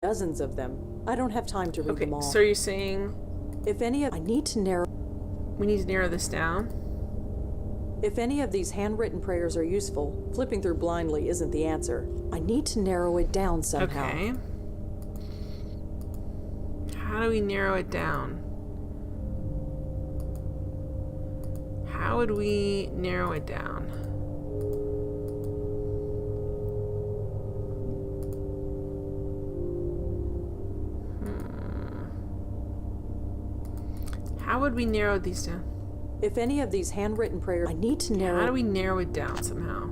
Dozens of them. I don't have time to read them all. So are you saying If any of... I need to narrow... we need to narrow this down? If any of these handwritten prayers are useful, flipping through blindly isn't the answer. I need to narrow it down somehow. Okay. How do we narrow it down? How would we narrow it down? How would we narrow these down? If any of these handwritten prayers... I need to narrow... How do we narrow it down somehow?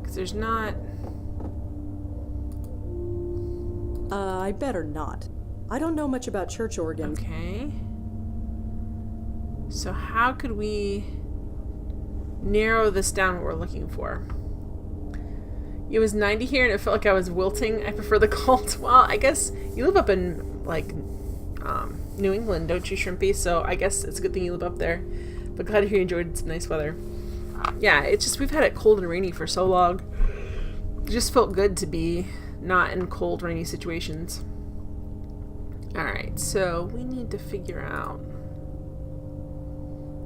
Because there's not... I better not. I don't know much about church organs. Okay. So how could we narrow this down what we're looking for? It was 90 here and it felt like I was wilting. I prefer the cold. Well, I guess you live up in, like, New England, don't you, Shrimpy? So I guess it's a good thing you live up there. But glad to hear you enjoyed some nice weather. Yeah, it's just we've had it cold and rainy for so long. It just felt good to be not in cold, rainy situations. Alright, so we need to figure out...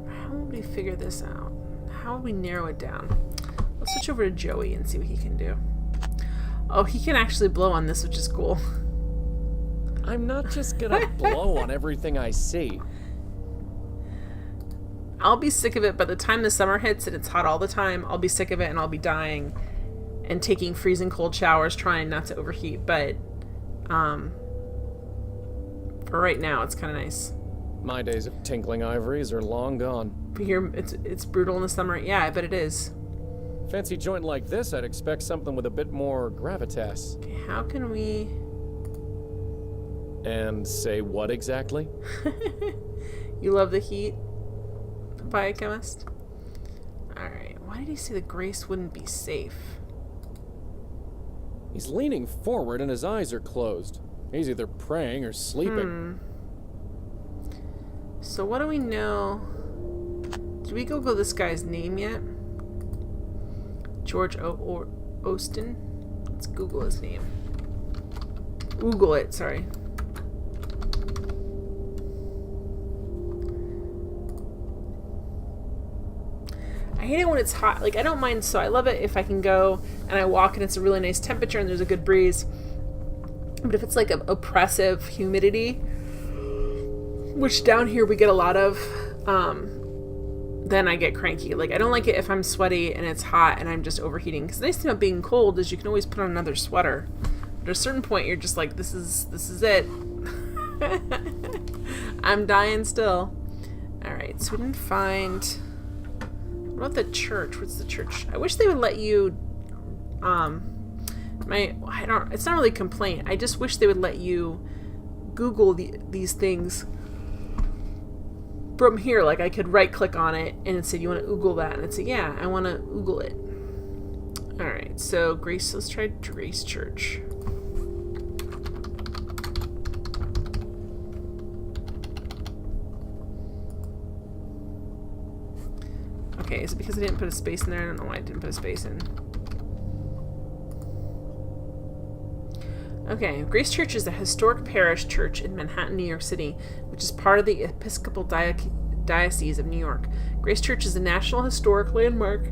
How would we figure this out? How would we narrow it down? Let's switch over to Joey and see what he can do. Oh, he can actually blow on this, which is cool. I'm not just gonna blow on everything I see. I'll be sick of it by the time the summer hits and it's hot all the time. I'll be sick of it and I'll be dying and taking freezing cold showers trying not to overheat. But for right now, it's kind of nice. My days of tinkling ivories are long gone. But here, it's brutal in the summer. Yeah, I bet it is. Fancy joint like this, I'd expect something with a bit more gravitas. Okay, how can we... And say what exactly? You love the heat, biochemist? Alright, why did he say the grace wouldn't be safe? He's leaning forward and his eyes are closed. He's either praying or sleeping. So what do we know? Did we Google this guy's name yet? George Austin? Let's Google his name. Google it, sorry. I hate it when it's hot. Like, I don't mind, so I love it if I can go and I walk and it's a really nice temperature and there's a good breeze. But if it's like an oppressive humidity, which down here we get a lot of, then I get cranky. Like, I don't like it if I'm sweaty and it's hot and I'm just overheating. Because the nice thing about being cold is you can always put on another sweater. But at a certain point, you're just like, this is it. I'm dying still. Alright, so we didn't find... What about the church? What's the church? I wish they would let you, it's not really a complaint. I just wish they would let you Google these things from here. Like, I could right click on it and it said, you want to Google that? And I'd say, yeah, I want to Google it. Alright, so Grace, let's try Grace Church. Okay, is it because I didn't put a space in there? I don't know why I didn't put a space in. Okay, Grace Church is a historic parish church in Manhattan, New York City, which is part of the Episcopal Diocese of New York. Grace Church is a National Historic Landmark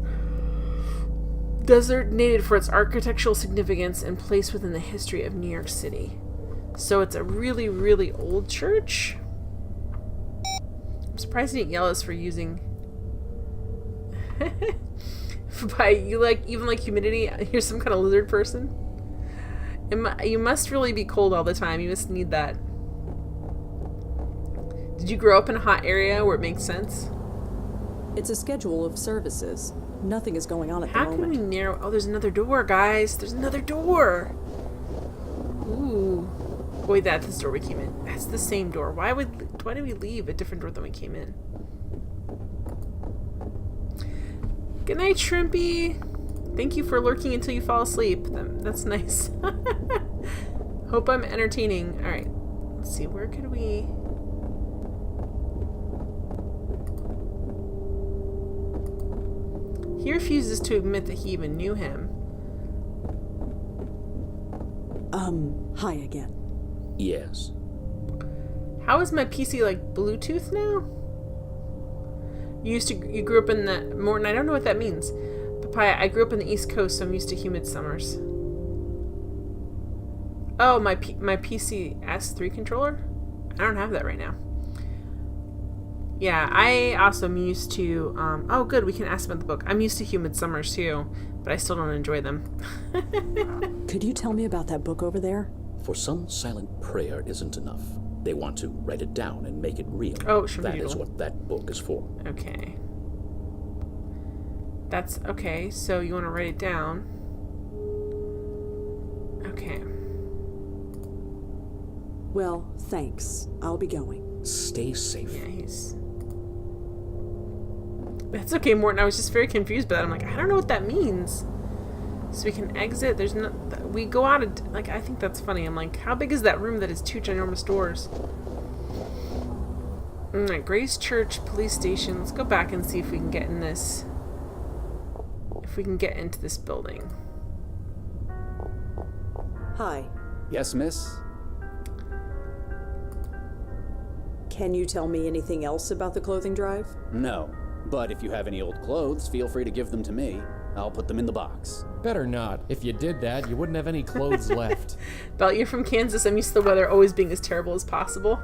designated for its architectural significance and place within the history of New York City. So it's a really, really old church. I'm surprised he didn't yell at us for using... By you like even like humidity. You're some kind of lizard person. You must really be cold all the time. You must need that. Did you grow up in a hot area where it makes sense? It's a schedule of services. Nothing is going on at the moment. How can we narrow... Oh, there's another door, guys. There's another door. Ooh. Wait, that's the door we came in. That's the same door. Why did we leave a different door than we came in? Good night, Shrimpy. Thank you for lurking until you fall asleep. That's nice. Hope I'm entertaining. Alright. Let's see. Where could we... He refuses to admit that he even knew him. Hi again. Yes. How is my PC like Bluetooth now? You grew up in the Morton. I don't know what that means. Papaya, I grew up in the East Coast, so I'm used to humid summers. Oh, my PC S3 controller? I don't have that right now. Yeah, I also am used to, oh good, we can ask about the book. I'm used to humid summers too, but I still don't enjoy them. Could you tell me about that book over there? For some, silent prayer isn't enough. They want to write it down and make it real. Oh, that is what that book is for. Okay. That's, okay, so you want to write it down. Okay. Well, thanks. I'll be going. Stay safe. Yeah, he's... That's okay, Morton. I was just very confused by that. I'm like, I don't know what that means. So we can exit. There's no... We go out of... Like, I think that's funny. I'm like, how big is that room that has two ginormous doors? Alright, Grace Church Police Station. Let's go back and see if we can get in this... If we can get into this building. Hi. Yes, miss? Can you tell me anything else about the clothing drive? No. But if you have any old clothes, feel free to give them to me. I'll put them in the box. Better not. If you did that, you wouldn't have any clothes left. Belt, you're from Kansas. I'm used to the weather always being as terrible as possible.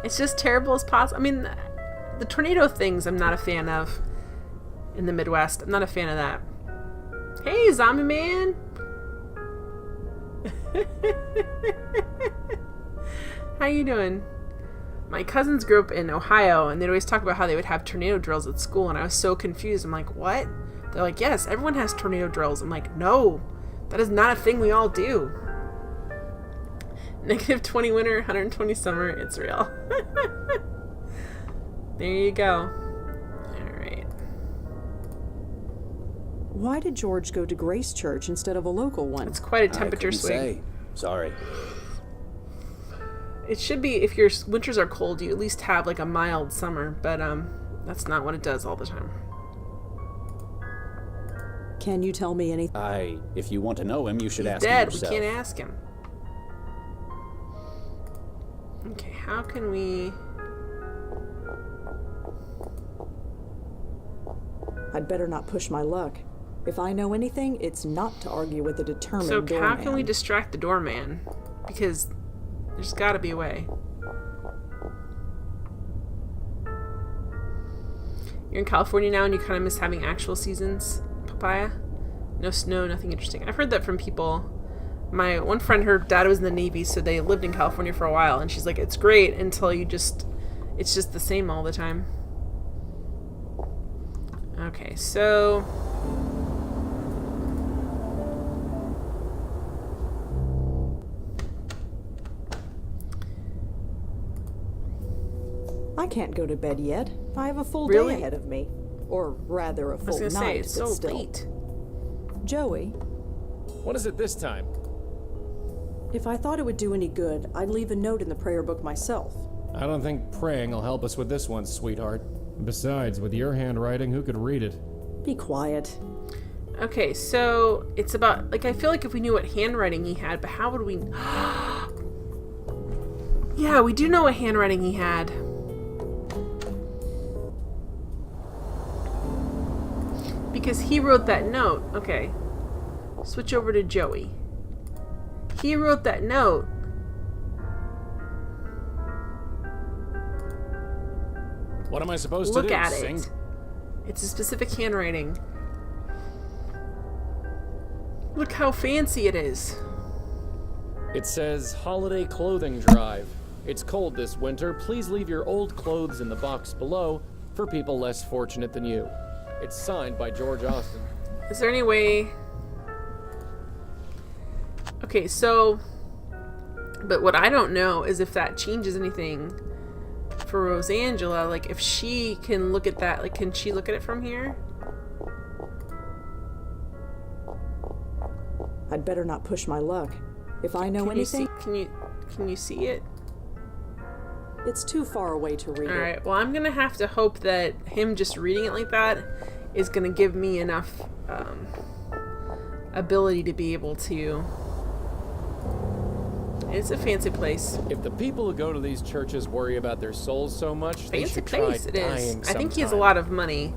It's just terrible as possible. I mean, the tornado things I'm not a fan of in the Midwest. I'm not a fan of that. Hey, zombie man! How you doing? My cousins grew up in Ohio, and they'd always talk about how they would have tornado drills at school, and I was so confused. I'm like, what? They're like, yes, everyone has tornado drills. I'm like, no, that is not a thing we all do. -20 winter, 120 summer, it's real. There you go. Alright. Why did George go to Grace Church instead of a local one? It's quite a I temperature couldn't swing. say. Sorry. It should be, if your winters are cold, you at least have like a mild summer, but that's not what it does all the time. Can you tell me anything? If you want to know him, you should He's ask dead. him We yourself. can't ask him. Okay, how can we... I'd better not push my luck. If I know anything, it's not to argue with a determined So doorman. how can we distract the doorman? Because there's got to be a way. You're in California now and you kind of miss having actual seasons, Papaya? No snow, nothing interesting. I've heard that from people. My one friend, her dad was in the Navy, so they lived in California for a while, and she's like, it's great until it's just the same all the time. Okay, so... I can't go to bed yet. I have a full Really? day ahead of me. Or rather, a I was full gonna night, say, it's but so still. late. Joey, What is it this time? if I thought it would do any good, I'd leave a note in the prayer book myself. I don't think praying will help us with this one, sweetheart. Besides, with your handwriting, who could read it? Be quiet. Okay, so it's about, like, I feel like if we knew what handwriting he had, but how would we... Yeah, we do know what handwriting he had. Because he wrote that note. Okay. Switch over to Joey. He wrote that note. What am I supposed Look to do? at Sing? it. It's a specific handwriting. Look how fancy it is. It says Holiday Clothing Drive. It's cold this winter. Please leave your old clothes in the box below for people less fortunate than you. It's signed by George Austin. Is there any way... Okay, so... But what I don't know is if that changes anything for Rosangela. Like, if she can look at that, like, can she look at it from here? I'd better not push my luck. If I know Can you anything, see, can you see it? it's too far away to read it. Alright, well, I'm gonna have to hope that him just reading it like that is gonna give me enough ability to be able to. It's a fancy place. If the people who go to these churches worry about their souls so much, they Fancy should place try it is. dying I think he has a sometime. lot of money.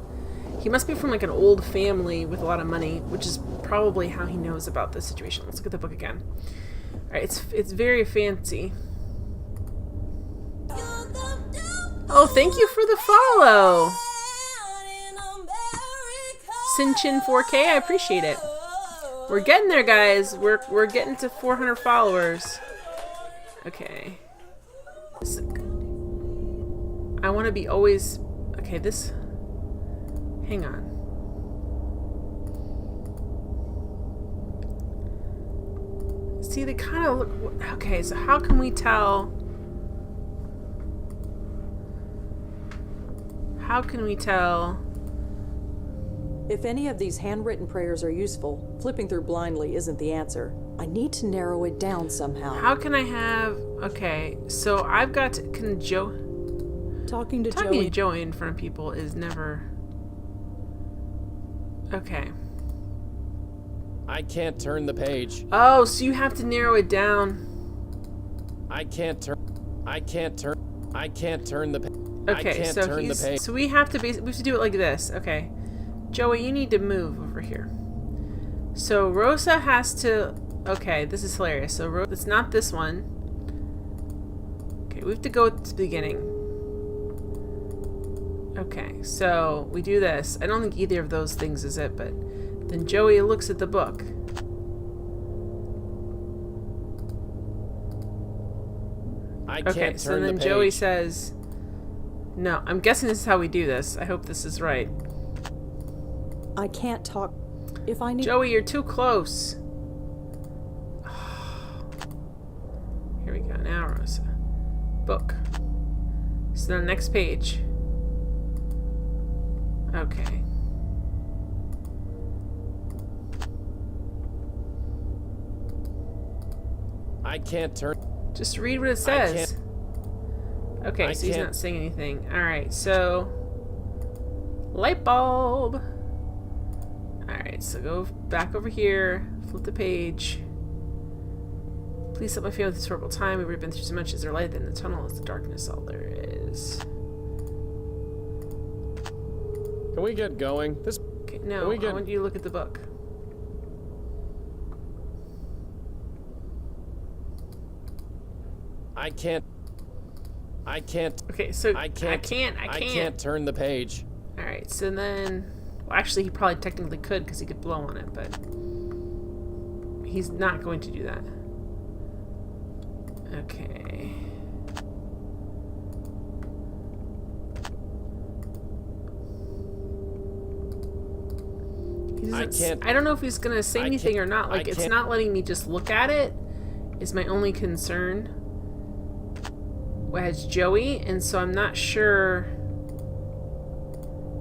He must be from like an old family with a lot of money, which is probably how he knows about this situation. Let's look at the book again. All right, it's very fancy. Oh, thank you for the follow, Sinchin 4K. I appreciate it. We're getting there, guys. We're getting to 400 followers. Okay. I want to be always... Okay, this... Hang on. See, they kind of look... Okay, so how can we tell... How can we tell... If any of these handwritten prayers are useful, flipping through blindly isn't the answer. I need to narrow it down somehow. How can I have... Okay, so I've got to... Can Joe... Talking to Talking Joey. to Joey in front of people is never... Okay. I can't turn the page. Oh, so you have to narrow it down. I can't turn the page. Okay, so we have to do it like this. Okay. Joey, you need to move over here. So Rosa has to... Okay, this is hilarious. So it's not this one. Okay, we have to go to the beginning. Okay, so we do this. I don't think either of those things is it, but then Joey looks at the book. Okay, so then Joey says... No, I'm guessing this is how we do this. I hope this is right. I can't talk. If I need... Joey, you're too close. Here we go. Now, Rosa. Book. So the next page. Okay. I can't turn... Just read what it says. Okay, so he's not saying anything. Alright, so... Light bulb! Alright, so go back over here. Flip the page. Please help my family with this horrible time. We've already been through so much. Is there light in the tunnel? Is the darkness all there is? Can we get going? Okay, no, I want you to look at the book. I can't. Okay, so I can't turn the page. Alright, so then... Well, actually, he probably technically could because he could blow on it, but... He's not going to do that. Okay. I don't know if he's going to say anything or not. Like, it's not letting me just look at it, is my only concern. As Joey, and so I'm not sure.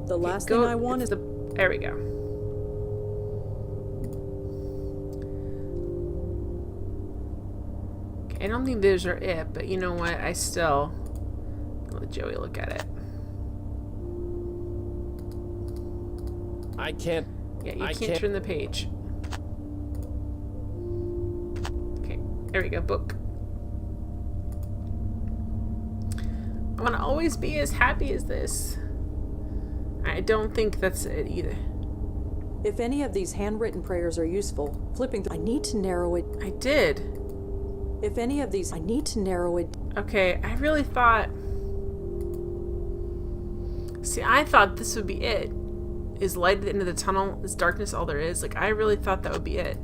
The last thing I want is the... There we go. Okay, I don't think those are it, but you know what? I still... I'll let Joey look at it. I can't... Yeah, you can't turn the page. Okay, there we go. Book. I want to always be as happy as this. I don't think that's it either. If any of these handwritten prayers are useful, flipping through... I need to narrow it... I did. If any of these... I need to narrow it... Okay, I really thought... See, I thought this would be it. Is light at the end of the tunnel, is darkness all there is? Like, I really thought that would be it.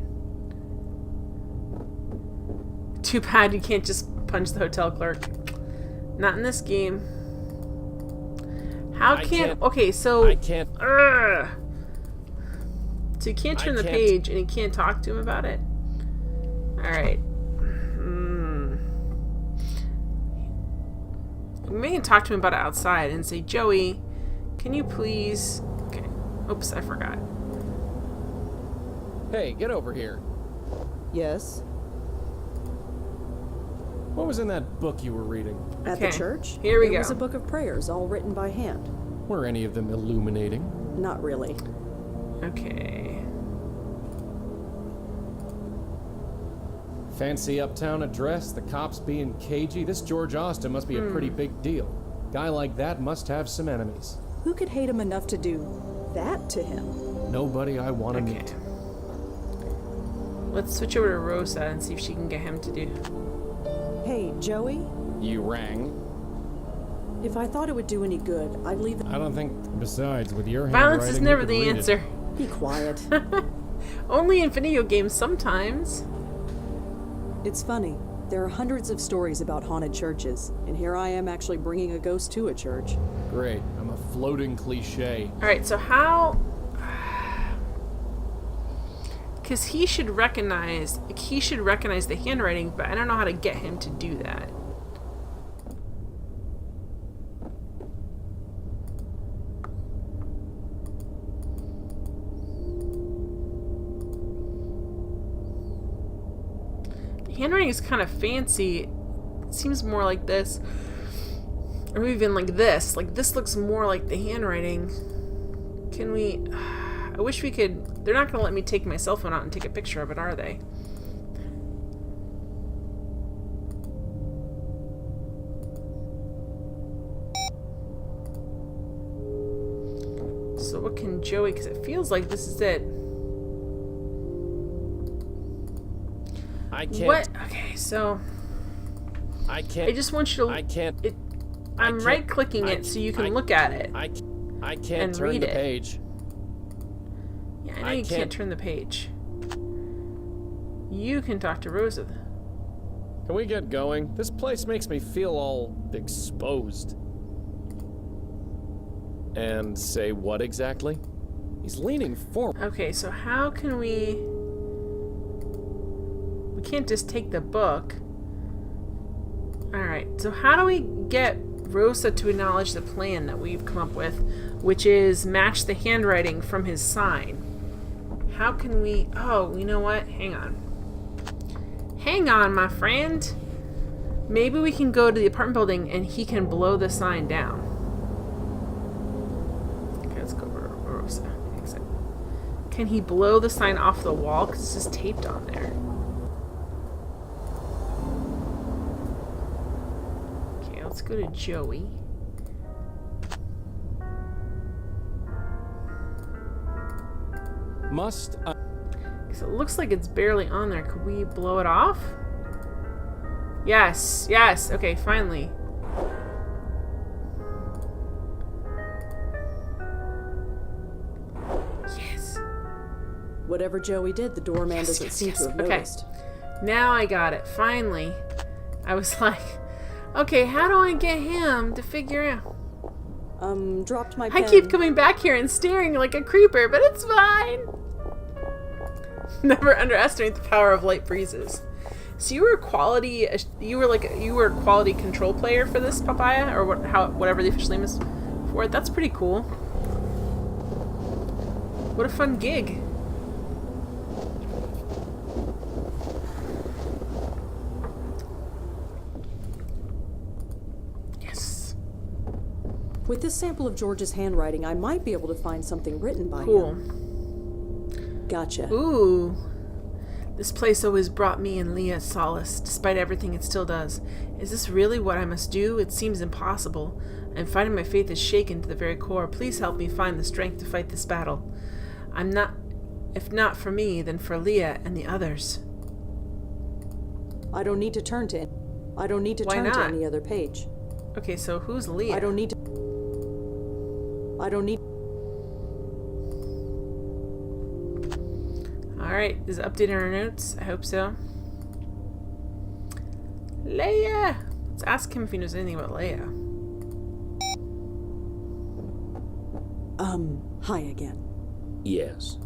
Too bad you can't just punch the hotel clerk. Not in this game. How can... Okay, so... I can't... So you can't turn the page and you can't talk to him about it? Alright. Maybe you can talk to him about it outside and say, Joey, can you please... Okay. Oops, I forgot. Hey, get over here. Yes? What was in that book you were reading? At the church? Here we go. It was a book of prayers, all written by hand. Were any of them illuminating? Not really. Okay. Fancy uptown address, the cops being cagey. This George Austin must be a pretty big deal. Guy like that must have some enemies. Who could hate him enough to do that to him? Nobody I want to meet. Let's switch over to Rosa and see if she can get him to do. Hey, Joey? You rang? If I thought it would do any good, I'd leave it. I don't think... Besides, with your Violence is handwriting, never you could the read answer. Be quiet. Only in video games sometimes. It's funny. There are hundreds of stories about haunted churches, and here I am actually bringing a ghost to a church. it. Great. I'm a floating cliche. Alright, so how... Because he should recognize the handwriting, but I don't know how to get him to do that. Handwriting is kind of fancy. It seems more like this. Or even like this. Like this looks more like the handwriting. Can we... I wish we could... They're not going to let me take my cell phone out and take a picture of it, are they? So what can Joey... Because it feels like this is it. I can't... What? Okay, so... I can't... I just want you to... I can't... I'm right-clicking it so you can look at it. I can't and turn read the it. page. Yeah, I know I you can't can't- turn the page. You can talk to Rosa. Can we get going? This place makes me feel all exposed. And say what exactly? He's leaning forward. Okay, so how can we... We can't just take the book. Alright, so how do we get Rosa to acknowledge the plan that we've come up with, which is match the handwriting from his sign? How can we... Oh, you know what? Hang on. Hang on, my friend. Maybe we can go to the apartment building and he can blow the sign down. Okay, let's go over to Rosa. Exit. Can he blow the sign off the wall? Because it's just taped on there. Okay, let's go to Joey. Must I... Because it looks like it's barely on there. Could we blow it off? Yes, yes. Okay, finally. Yes. Whatever Joey did, the doorman doesn't seem to have Okay. noticed. Now I got it. Finally. I was like, okay, how do I get him to figure out? Dropped my I pen. keep coming back here and staring like a creeper, but it's fine. Never underestimate the power of light breezes. So you were a quality control player for this papaya, or whatever the official name is for it. That's pretty cool. What a fun gig. Yes. With this sample of George's handwriting, I might be able to find something written by Cool. him. Gotcha. Ooh. This place always brought me and Leah solace, despite everything it still does. Is this really what I must do? It seems impossible. I'm finding my faith is shaken to the very core. Please help me find the strength to fight this battle. If not for me, then for Leah and the others. I don't need to turn to Why turn to not? any other page. Okay, so who's Leah? I don't need. Alright, is it updating our notes? I hope so. Leia! Let's ask him if he knows anything about Leia. Hi again. Yes.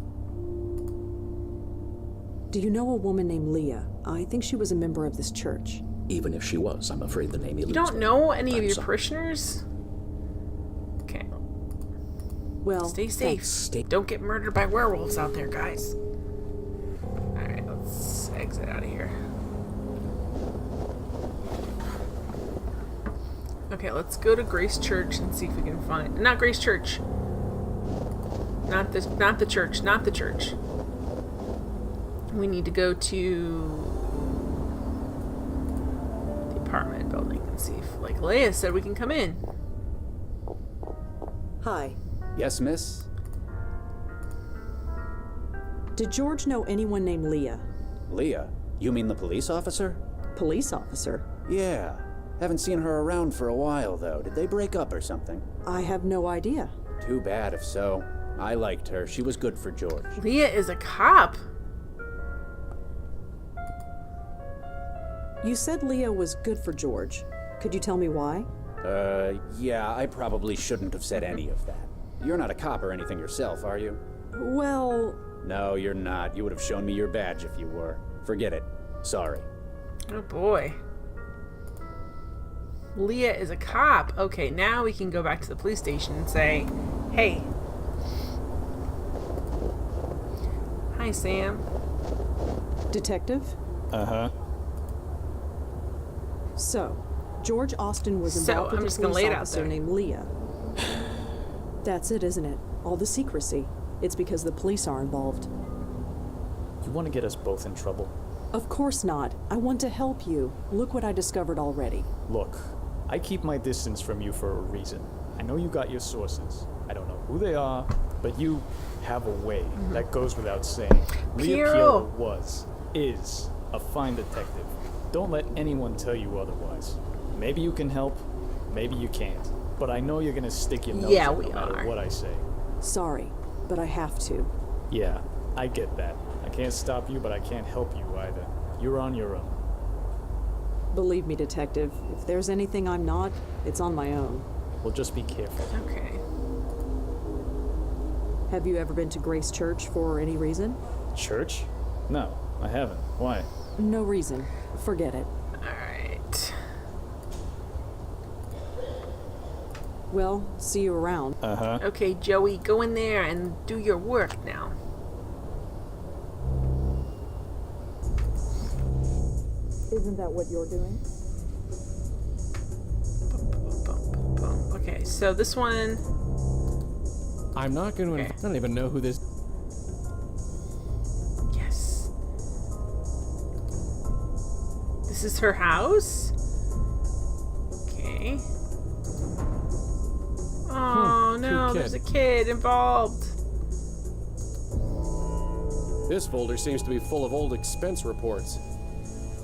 Do you know a woman named Leah? I think she was a member of this church. Even if she was, I'm afraid the name eludes You don't me. know any of I'm your sorry. parishioners? Okay. Well, Stay safe. thanks. Don't get murdered by werewolves out there, guys. Alright, let's exit out of here. Okay, let's go to Grace Church and see if we can find... Not Grace Church. Not the church. Not the church. We need to go to... apartment building and see if, like Leia said, we can come in. Hi. Yes, miss? Did George know anyone named Leah? Leah? You mean the police officer? Police officer? Yeah. Haven't seen her around for a while, though. Did they break up or something? I have no idea. Too bad if so. I liked her. She was good for George. Leah is a cop. You said Leah was good for George. Could you tell me why? Yeah, I probably shouldn't have said any of that. You're not a cop or anything yourself, are you? Well... No, you're not. You would have shown me your badge if you were. Forget it. Sorry. Oh boy. Leah is a cop. Okay, now we can go back to the police station and say, hey. Hi, Sam. Detective? Uh-huh. So, George Austin was So, involved I'm with just a gonna police lay it out officer there. named Leah. That's it, isn't it? All the secrecy. It's because the police are involved. You want to get us both in trouble? Of course not. I want to help you. Look what I discovered already. Look, I keep my distance from you for a reason. I know you got your sources. I don't know who they are, but you have a way. That goes without saying. Leah Piero. is a fine detective. Don't let anyone tell you otherwise. Maybe you can help, maybe you can't. But I know you're gonna stick your nose Yeah, in we no matter are. what I say. Sorry, but I have to. Yeah, I get that. I can't stop you, but I can't help you either. You're on your own. Believe me, Detective, if there's anything I'm not, it's on my own. Well, just be careful. Okay. Have you ever been to Grace Church for any reason? Church? No, I haven't. Why? No reason. Forget it. Alright. Well, see you around. Uh-huh. Okay, Joey, go in there and do your work now. Isn't that what you're doing? Okay, so this one... I'm not going to. Okay. I don't even know who this. Yes. This is her house? Okay. Oh no, cute there's a kid. kid involved. This folder seems to be full of old expense reports.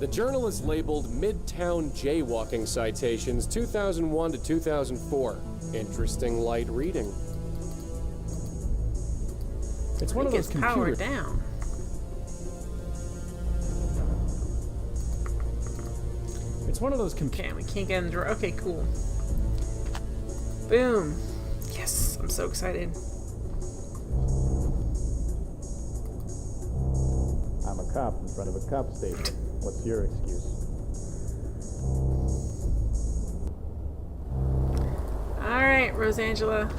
The journal is labeled Midtown Jaywalking Citations 2001 to 2004. Interesting light reading. It's one of those It's powered computers. down. It's one of those computers. Okay, we can't get in the door. Okay, cool. Boom. Yes, I'm so excited. I'm a cop in front of a cop station. What's your excuse? Alright, Rosangela.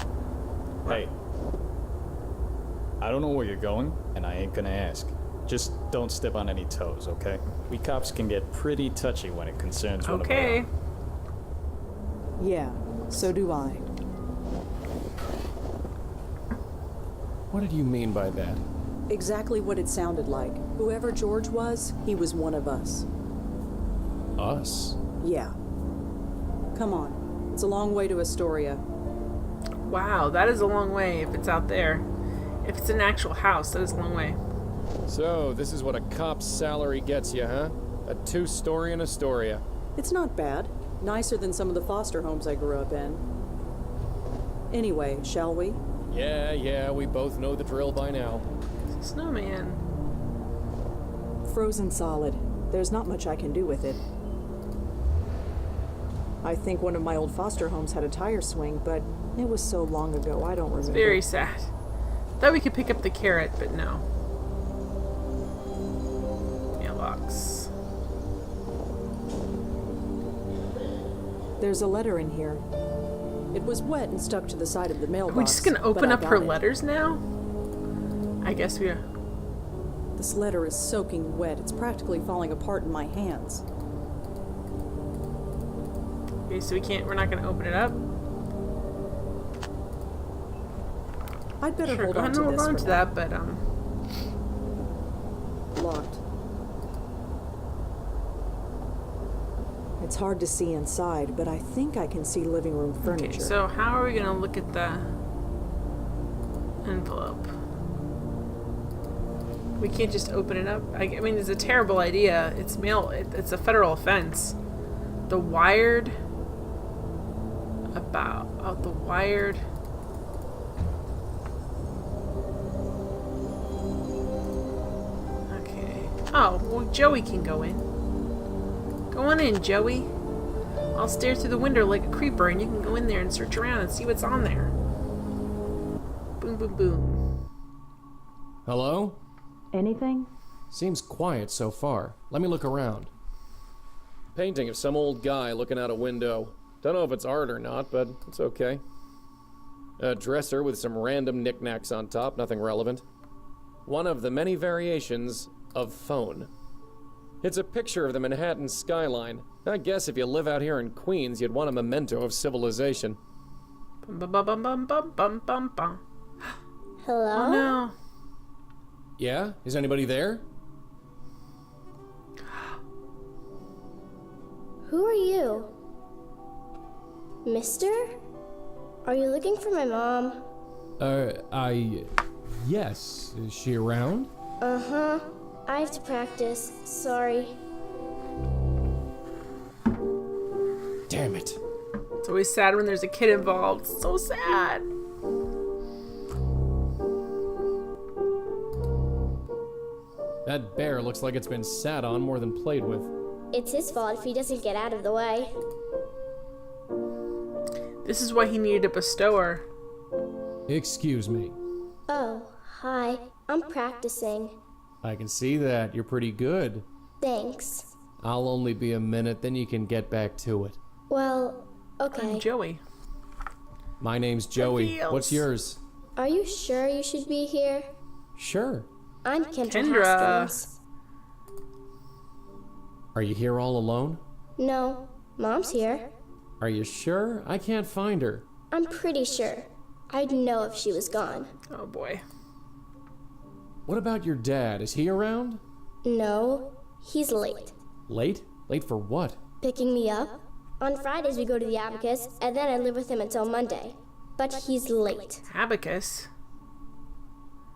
Hey. I don't know where you're going, and I ain't gonna ask. Just don't step on any toes, okay? We cops can get pretty touchy when it concerns one of our Okay. own. Yeah, so do I. What did you mean by that? Exactly what it sounded like. Whoever George was, he was one of us. Us? Yeah. Come on. It's a long way to Astoria. Wow, that is a long way if it's out there. If it's an actual house, that is a long way. So, this is what a cop's salary gets you, huh? A 2-story in Astoria. It's not bad. Nicer than some of the foster homes I grew up in. Anyway, shall we? Yeah, we both know the drill by now. Snowman. Frozen solid. There's not much I can do with it. I think one of my old foster homes had a tire swing, but it was so long ago I don't remember. Very sad. Thought we could pick up the carrot, but no. Mailbox. There's a letter in here. It was wet and stuck to the side of the Are mailbox. we just gonna but open I up her got it. letters now? I guess we are. This letter is soaking wet. It's practically falling apart in my hands. Okay, so we're not gonna open it up? I'd better Sure, hold go on ahead to and this hold on for to now. that, but Locked. I It's hard to see inside, but I think I can see living room furniture. Okay, so how are we gonna look at the envelope? We can't just open it up. I mean, it's a terrible idea. It's mail. It's a federal offense. The wired. The wired. Okay. Oh, well, Joey can go in. Go on in, Joey. I'll stare through the window like a creeper, and you can go in there and search around and see what's on there. Boom, boom, boom. Hello? Anything? Seems quiet so far. Let me look around. Painting of some old guy looking out a window. Don't know if it's art or not, but it's okay. A dresser with some random knickknacks on top, nothing relevant. One of the many variations of phone. It's a picture of the Manhattan skyline. I guess if you live out here in Queens, you'd want a memento of civilization. Bum, bum, bum, bum, bum, bum, bum, bum. Hello? Oh no. Yeah? Is anybody there? Who are you? Mister? Are you looking for my mom? Yes. Is she around? Uh-huh. I have to practice. Sorry. Damn it. It's always sad when there's a kid involved. It's so sad. That bear looks like it's been sat on more than played with. It's his fault if he doesn't get out of the way. This is why he needed a bestower. Excuse me. Oh, hi. I'm practicing. I can see that. You're pretty good. Thanks. I'll only be a minute, then you can get back to it. Well, okay. I'm Joey. My name's Joey. Reveals. What's yours? Are you sure you should be here? Sure. I'm Kendra Kendra. Haskins. Are you here all alone? No, Mom's here. Are you sure? I can't find her. I'm pretty sure. I'd know if she was gone. Oh boy. What about your dad? Is he around? No, he's late. Late? Late for what? Picking me up? On Fridays we go to the Abacus, and then I live with him until Monday. But he's late. Abacus.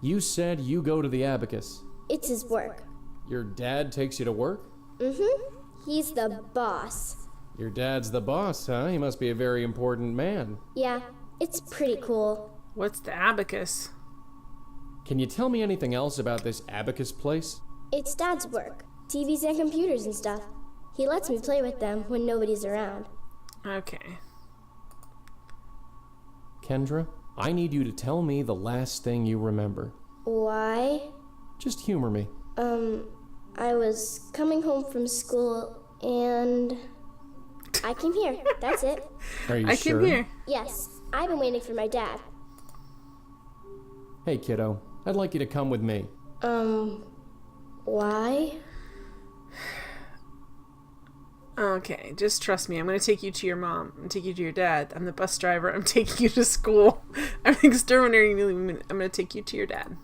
You said you go to the Abacus. It's his work. Your dad takes you to work? Mm-hmm. He's the boss. Your dad's the boss, huh? He must be a very important man. Yeah, it's pretty cool. What's the abacus? Can you tell me anything else about this Abacus place? It's Dad's work. TVs and computers and stuff. He lets me play with them when nobody's around. Okay. Kendra, I need you to tell me the last thing you remember. Why? Just humor me. I was coming home from school and I came here. That's it. Are you I sure? came here. Yes, I've been waiting for my dad. Hey, kiddo. I'd like you to come with me. Why? Okay, just trust me. I'm gonna take you to your mom. I'm gonna take you to your dad. I'm the bus driver. I'm taking you to school. I'm exterminating. I'm gonna take you to your dad.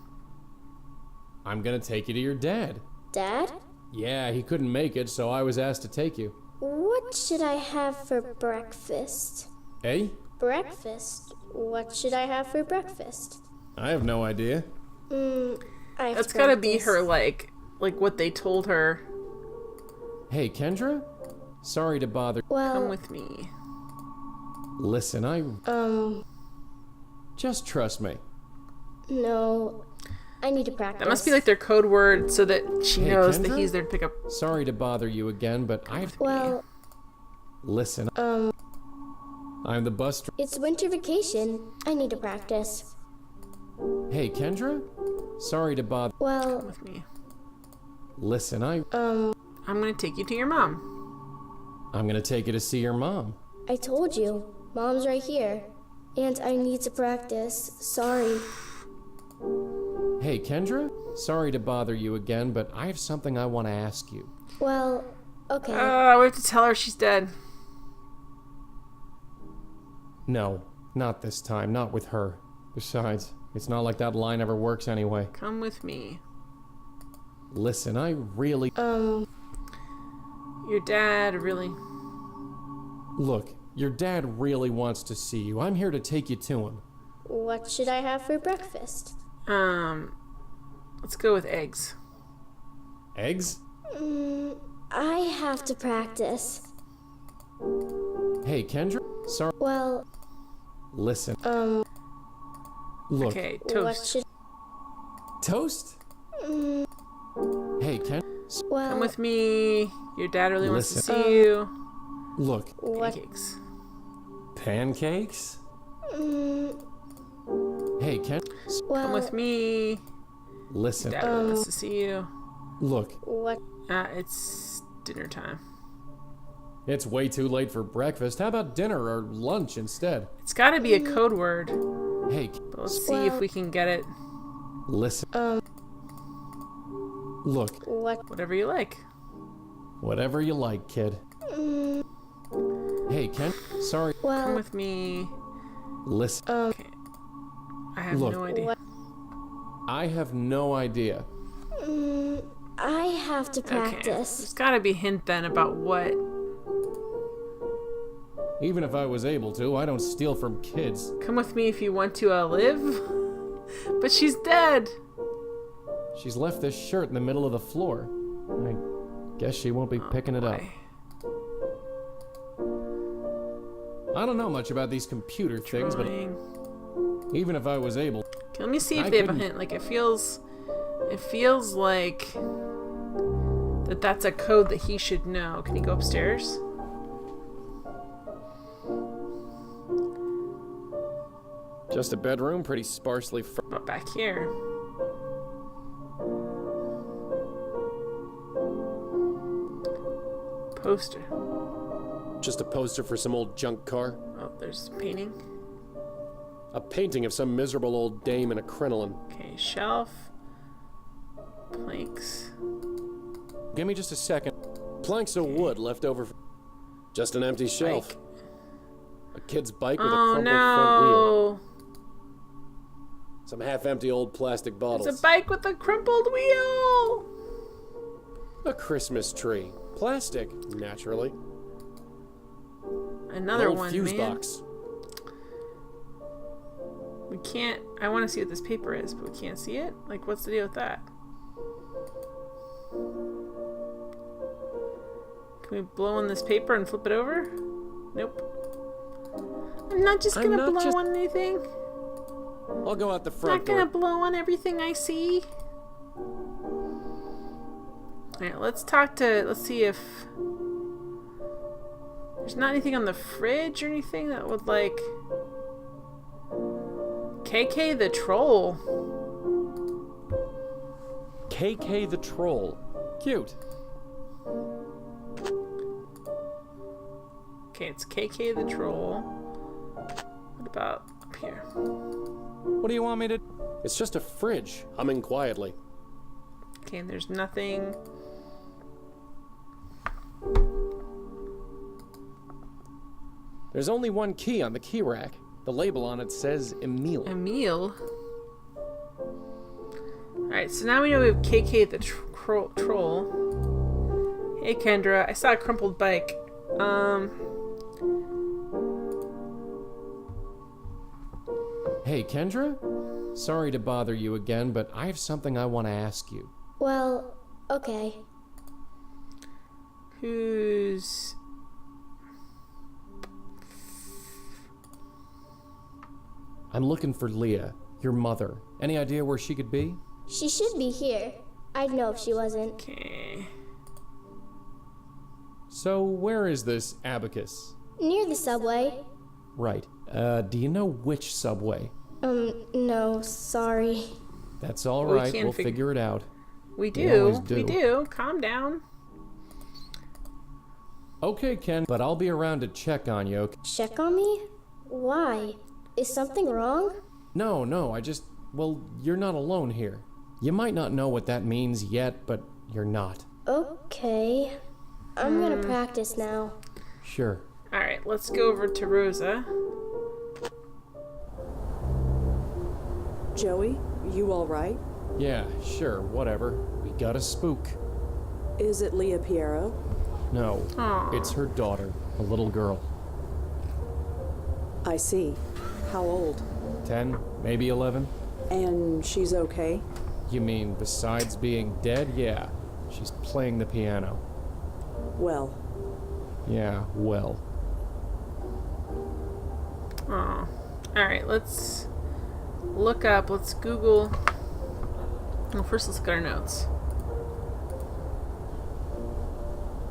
I'm gonna take you to your dad. Dad? Yeah, he couldn't make it, so I was asked to take you. What should I have for breakfast? Eh? Breakfast? What should I have for breakfast? I have no idea. I have That's to gotta be practice. her like what they told her. Hey, Kendra? Sorry to bother. Come Well, with me. Listen, Just trust me. no. I need to practice. That must be like their code word so that she Hey, knows that Kendra? he's there to pick up. Sorry to bother you again, but I have to... Well, Listen, I'm the bus driver. it's winter vacation. I need to practice. Hey, Kendra? Sorry to bother... Well, With me. Listen, I'm gonna take you to your mom. I'm gonna take you to see your mom. I told you. Mom's right here. And I need to practice. Sorry. Hey, Kendra? Sorry to bother you again, but I have something I want to ask you. Well, okay. We have to tell her she's dead. No, not this time. Not with her. Besides, it's not like that line ever works anyway. Come with me. Listen, I really... Your dad really... Look, your dad really wants to see you. I'm here to take you to him. What should I have for breakfast? Let's go with eggs. Eggs? I have to practice. Hey, Kendra? Sorry. Well, Listen. Look. Okay, what toast. should... Toast? Hey, Ken. Well, Come with me. Your dad really wants to Listen. see you. Look. what... Pancakes. Pancakes? Hey, Ken. Well, Come with me. Listen. Dad really wants to see you. Look. what... It's dinner time. It's way too late for breakfast. How about dinner or lunch instead? It's got to be a code word. Hey, But let's see if we can get it. listen. Look. What... Whatever you like. Whatever you like, kid. Hey, Ken. Sorry. Come Well, with me. Listen. Okay. I have Look. no idea. what... I have no idea. I have to Okay. There's practice. got to be a hint then about what. Even if I was able to, I don't steal from kids. Come with me if you want to live. But she's dead. She's left this shirt in the middle of the floor. I guess she won't be picking it up. Boy. I don't know much about these computer things, but Drawing. even if I was able, Okay, let me see if I they have a couldn't- hint. Like it feels like that's a code that he should know. Can you go upstairs? just a bedroom, pretty sparsely. About back here. Poster. Just a poster for some old junk car. Oh, there's a painting. A painting of some miserable old dame in a crinoline. Okay, shelf. Planks. Give me just a second. Planks of wood left over. Just an empty shelf. Bike. A kid's bike with a Oh crumpled front wheel. no! Some half-empty old plastic bottles. It's a bike with a crumpled wheel! A Christmas tree. Plastic, naturally. Another An old one, fuse man. box. We can't. I want to see what this paper is, but we can't see it? Like, what's the deal with that? Can we blow on this paper and flip it over? Nope. I'm not just I'm gonna not blow just- on anything. I'll go out the I'm front not gonna door. blow on everything I see. Alright, let's see if there's not anything on the fridge or anything that would like KK the troll. KK the Troll. Cute. Okay, it's KK the troll. What about up here? What do you want me to... It's just a fridge, humming quietly. Okay, and there's nothing. There's only one key on the key rack. The label on it says Emile. Emile. Alright, so now we know we have KK the troll. Hey Kendra, I saw a crumpled bike. Hey, Kendra? Sorry to bother you again, but I have something I want to ask you. Well, okay. Who's... I'm looking for Leah, your mother. Any idea where she could be? She should be here. I'd know if she wasn't. Okay. So, where is this abacus? Near the subway. Right. Do you know which subway? No, sorry. That's all We right. can We'll fig- figure it out. We always do. We do. do. Calm down. Okay, Ken, but I'll be around to check on you, okay? Check on me? Why? Is something wrong? No, well, you're not alone here. You might not know what that means yet, but you're not. Okay. I'm gonna practice now. Sure. Alright, let's go over to Rosa. Joey, you all right? Yeah, sure, whatever. We got a spook. Is it Leah Piero? No, Aw. it's her daughter, a little girl. I see. How old? 10, maybe 11? And she's okay? You mean besides being dead? Yeah. She's playing the piano. Well, Yeah, well. Oh. Alright, let's look up, let's Google. Well, first let's look at our notes.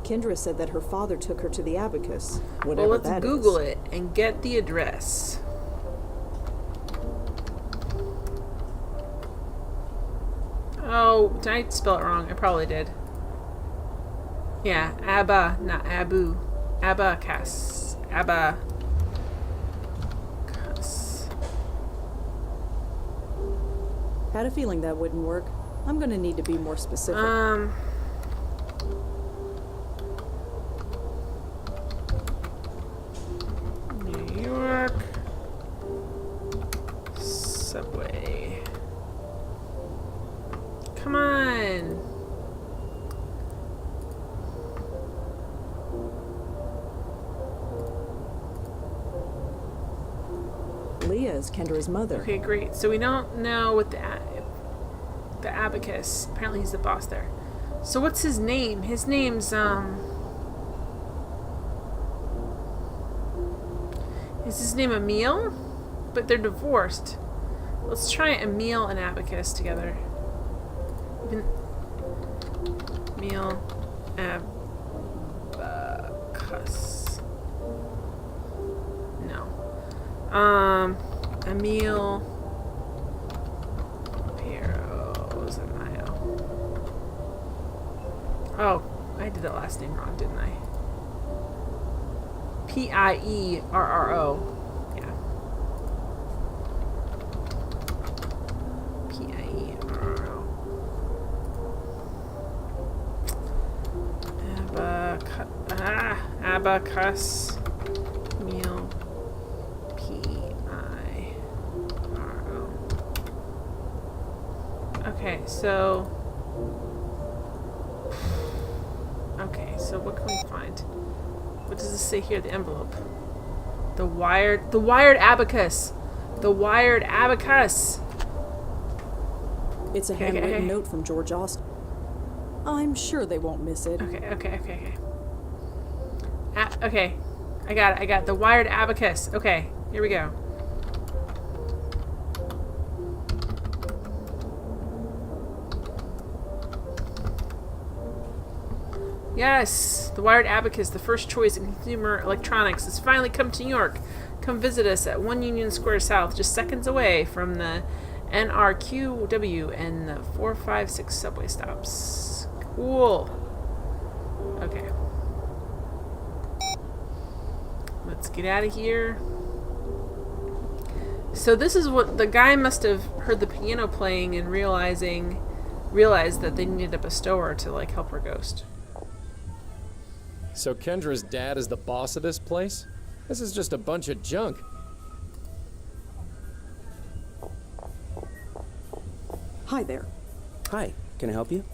Kendra said that her father took her to the Abacus. Well, Whatever let's that Google is. it and get the address. Oh, did I spell it wrong? I probably did. Yeah, Abba, not Abu. Abacus. Abacus. Had a feeling that wouldn't work. I'm gonna need to be more specific. New York. Subway. Come on. Leah is Kendra's mother. Okay, great. So we don't know what the Abacus. Apparently he's the boss there. So what's his name? His name's Is his name Emil? But they're divorced. Let's try Emil and Abacus together. Emil Abacus. No. Emil Pierozamayo. Oh, I did that last name wrong, didn't I? Pierro. Yeah. Pierro. Abacus. Meal. P-I-R-O. Okay, so... Okay, so what can we find? What does this say here, the envelope? The wired abacus! The wired abacus! It's a handwritten note from George Austin. I'm sure they won't miss it. Okay. Okay, I got it. The wired abacus. Okay, here we go. Yes, the wired abacus, the first choice in consumer electronics, has finally come to New York. Come visit us at 1 Union Square South, just seconds away from the NRQW and the 456 subway stops. Cool. Okay. Let's get out of here. So this is what the guy must have heard the piano playing and realized that they needed a bestower to like help her ghost. So Kendra's dad is the boss of this place? This is just a bunch of junk. Hi there. Hi, can I help you?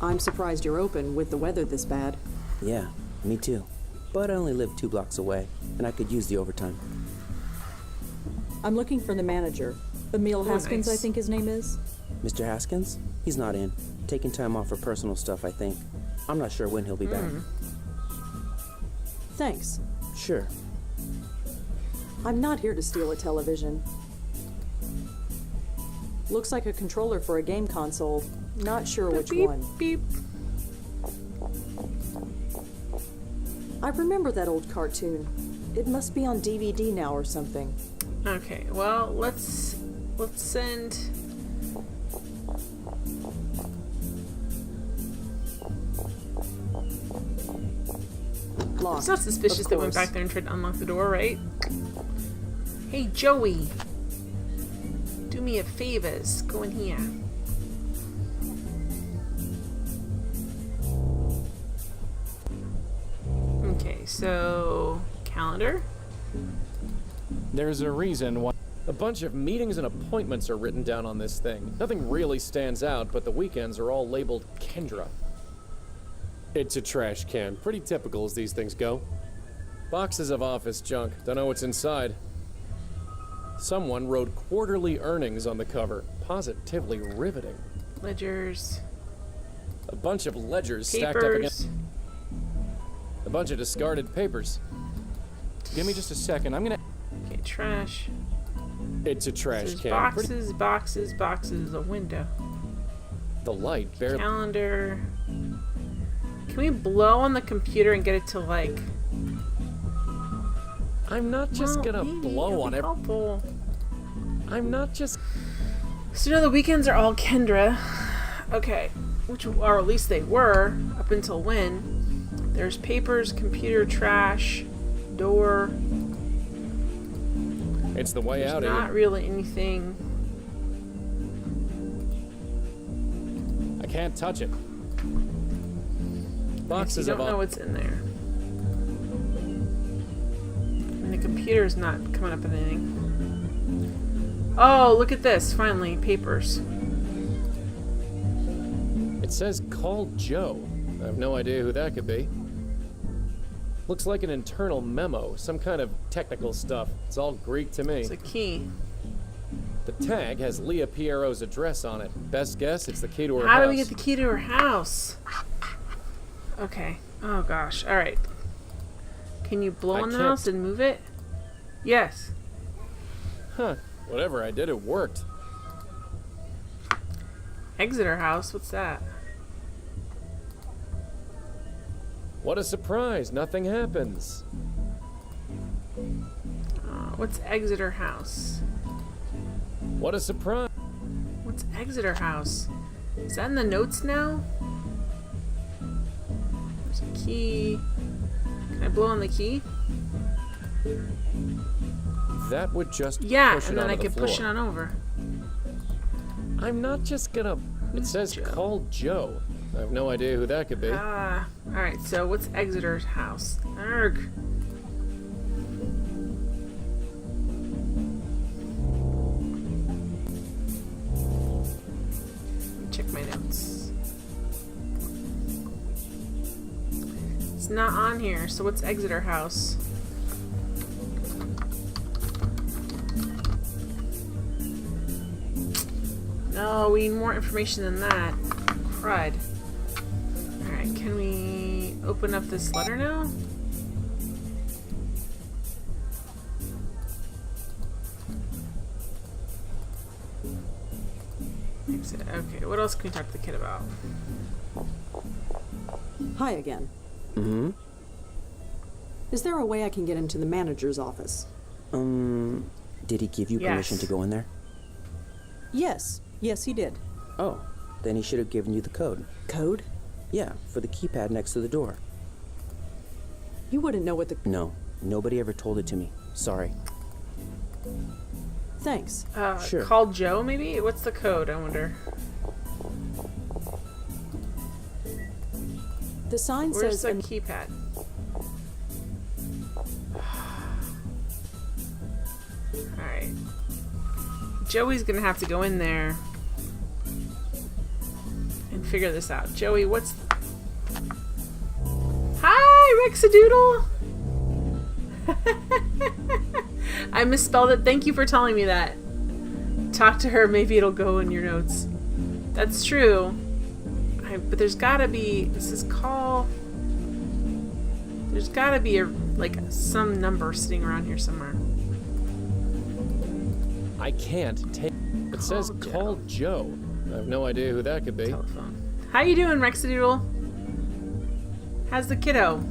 I'm surprised you're open with the weather this bad. Yeah, me too. But I only live 2 blocks away, and I could use the overtime. I'm looking for the manager. Emil Haskins, nice. I think his name is. Mr. Haskins? He's not in. Taking time off for personal stuff, I think. I'm not sure when he'll be back. Thanks. Sure. I'm not here to steal a television. Looks like a controller for a game console. Not sure which Beep, one. beep. I remember that old cartoon. It must be on DVD now or something. Okay, well, let's send... Locked. It's not suspicious of that went course. back there and tried to unlock the door, right? Hey, Joey. Do me a favors. Go in here. Okay, so... calendar? There's a reason why. A bunch of meetings and appointments are written down on this thing. Nothing really stands out, but the weekends are all labeled Kendra. It's a trash can. Pretty typical as these things go. Boxes of office junk. Don't know what's inside. Someone wrote quarterly earnings on the cover. Positively riveting. Ledgers. A bunch of ledgers stacked up against... Papers. A bunch of discarded papers. Give me just a second. I'm gonna... Okay, trash. It's a trash There's can. boxes, boxes, boxes, a window. The light barely... Calendar. Can we blow on the computer and get it to like... I'm not just Well, gonna maybe blow it'll on be it. helpful. I'm not just... So you know the weekends are all Kendra. Okay. Which, or at least they were, up until when. There's papers, computer, trash, door. It's the way There's out not here. really anything. I can't touch it. You Boxes don't of... know what's in there. And the computer's not coming up with anything. Oh, look at this. Finally, papers. It says call Joe. I have no idea who that could be. Looks like an internal memo, some kind of technical stuff. It's all Greek to me. It's a key. The tag has Leah Piero's address on it. Best guess, it's the key to her How house. do we get the key to her house? Okay. Oh gosh. All right. Can you blow I on the can't- house and move it? Yes. Huh. Whatever I did, it worked. Exit her house. What's that? What a surprise. Nothing happens. What's Exeter House? What a surprise. What's Exeter House? Is that in the notes now? There's a key. Can I blow on the key? That would just Yeah, push it and then I onto the can push it floor. on over. I'm not just gonna... It says Joe? call Joe. I have no idea who that could be. Ah, alright, so what's Exeter's house? Arg. Let me check my notes. It's not on here, so what's Exeter house? No, we need more information than that. Crud. Alright, can we open up this letter now? Exit. Okay, what else can we talk to the kid about? Hi again. Mm-hmm. Is there a way I can get into the manager's office? Did he give you permission Yes. to go in there? Yes. Yes, he did. Oh, then he should have given you the code. Code? Yeah, for the keypad next to the door. You wouldn't know what the... No, nobody ever told it to me. Sorry. Thanks. Sure. Call Joe, maybe? What's the code, I wonder? The sign Where's says... the an- keypad? Alright. Joey's gonna have to go in there and figure this out. Joey, what's... Hi, Rexadoodle! I misspelled it. Thank you for telling me that. Talk to her, maybe it'll go in your notes. That's true. But there's gotta be... This is call... There's gotta be a, like, some number sitting around here somewhere. I can't take... It says Joe. call Joe. I have no idea who that could be. Telephone. How you doing, Rexadoodle? How's the kiddo?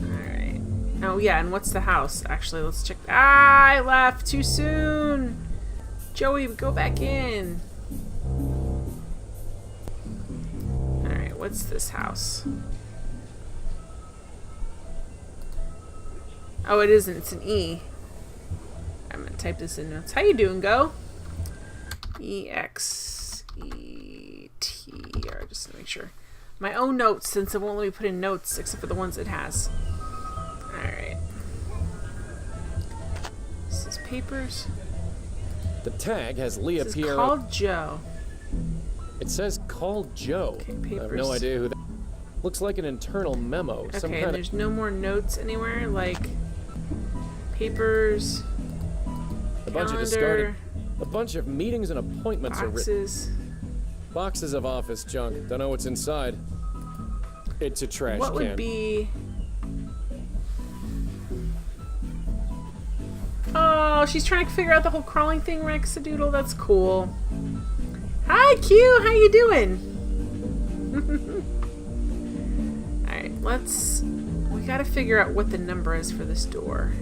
Alright. Oh, yeah, and what's the house? Actually, let's check. Ah, I left too soon! Joey, go back in. Alright, what's this house? Oh, it isn't. It's an E. I'm gonna type this in notes. How you doing, Go? E-X-E-T-R, just to make sure. My own notes, since it won't let me put in notes except for the ones it has. Alright. This is papers. The tag has Leah This is Piero. called Joe. It says call Joe. Okay, I have papers. no idea who that... Looks like an internal memo. Some Okay, kind and there's no more notes anywhere, like papers, a bunch of discarded, a bunch of meetings and appointments are written. boxes. Boxes of office junk. Don't know what's inside. It's a trash What can. would be... Oh, she's trying to figure out the whole crawling thing, Rex-a-doodle. That's cool. Hi, Q. How you doing? Alright, we gotta figure out what the number is for this door.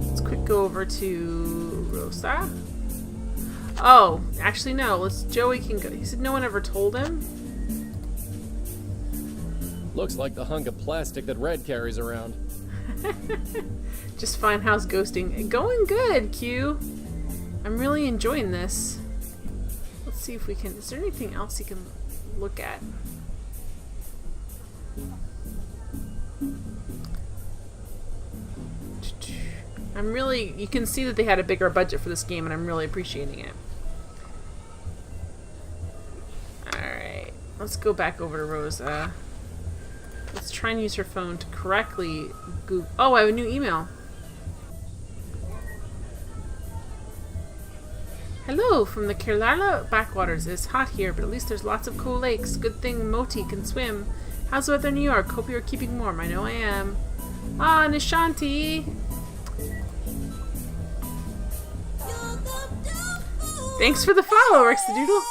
Let's quick go over to Rosa. Oh, actually no, Joey can go. He said no one ever told him. Looks like the hunk of plastic that Red carries around. Just fine house ghosting. Going good, Q. I'm really enjoying this. Let's see if we can... Is there anything else you can look at? I'm really... You can see that they had a bigger budget for this game, and I'm really appreciating it. Alright. Let's go back over to Rosa. Let's try and use her phone to correctly Google... Oh, I have a new email. Hello, from the Kerala backwaters. It's hot here, but at least there's lots of cool lakes. Good thing Moti can swim. How's the weather in New York? Hope you're keeping warm. I know I am. Ah, Nishanti! Thanks for the follow, Rex-a-doodle.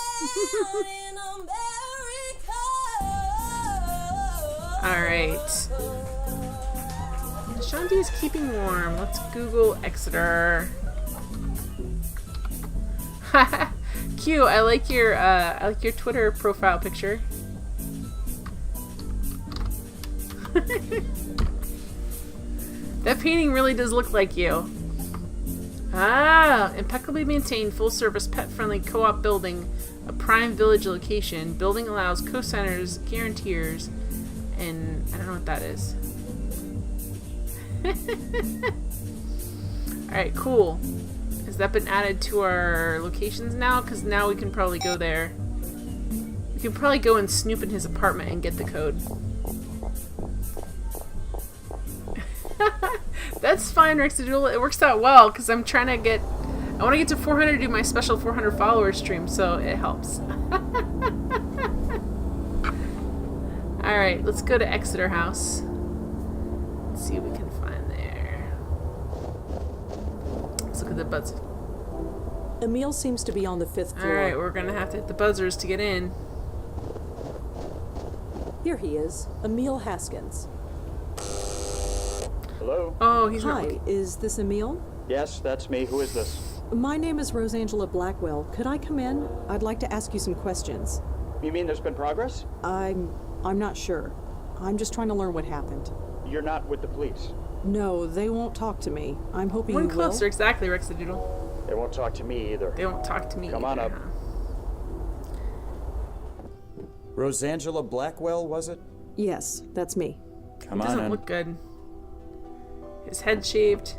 Alright. Shanti is keeping warm. Let's Google Exeter. Q, I like your Twitter profile picture. That painting really does look like you. Ah, impeccably maintained, full-service, pet-friendly co-op building, a prime village location. Building allows co-signers, guarantors, and I don't know what that is. Alright, cool. Has that been added to our locations now? Because now we can probably go there. We can probably go and snoop in his apartment and get the code. That's fine, Rex-a-doodle. It works out well because I'm trying to get... I want to get to 400 to do my special 400 followers stream, so it helps. Alright, let's go to Exeter House. Let's see what we can find there. Let's look at the buzzer. Emil seems to be on the 5th floor. Alright, we're gonna have to hit the buzzers to get in. Here he is, Emil Haskins. Hello? Oh, he's Hi, not... is this Emil? Yes, that's me. Who is this? My name is Rosangela Blackwell. Could I come in? I'd like to ask you some questions. You mean there's been progress? I'm not sure. I'm just trying to learn what happened. You're not with the police. No, they won't talk to me. I'm hoping One you will. closer, exactly, Rex-a-doodle. They won't talk to me either. They won't talk to me Come on either, up. huh? Rosangela Blackwell, was it? Yes, that's me. Come He on doesn't in. look good. His head shaved.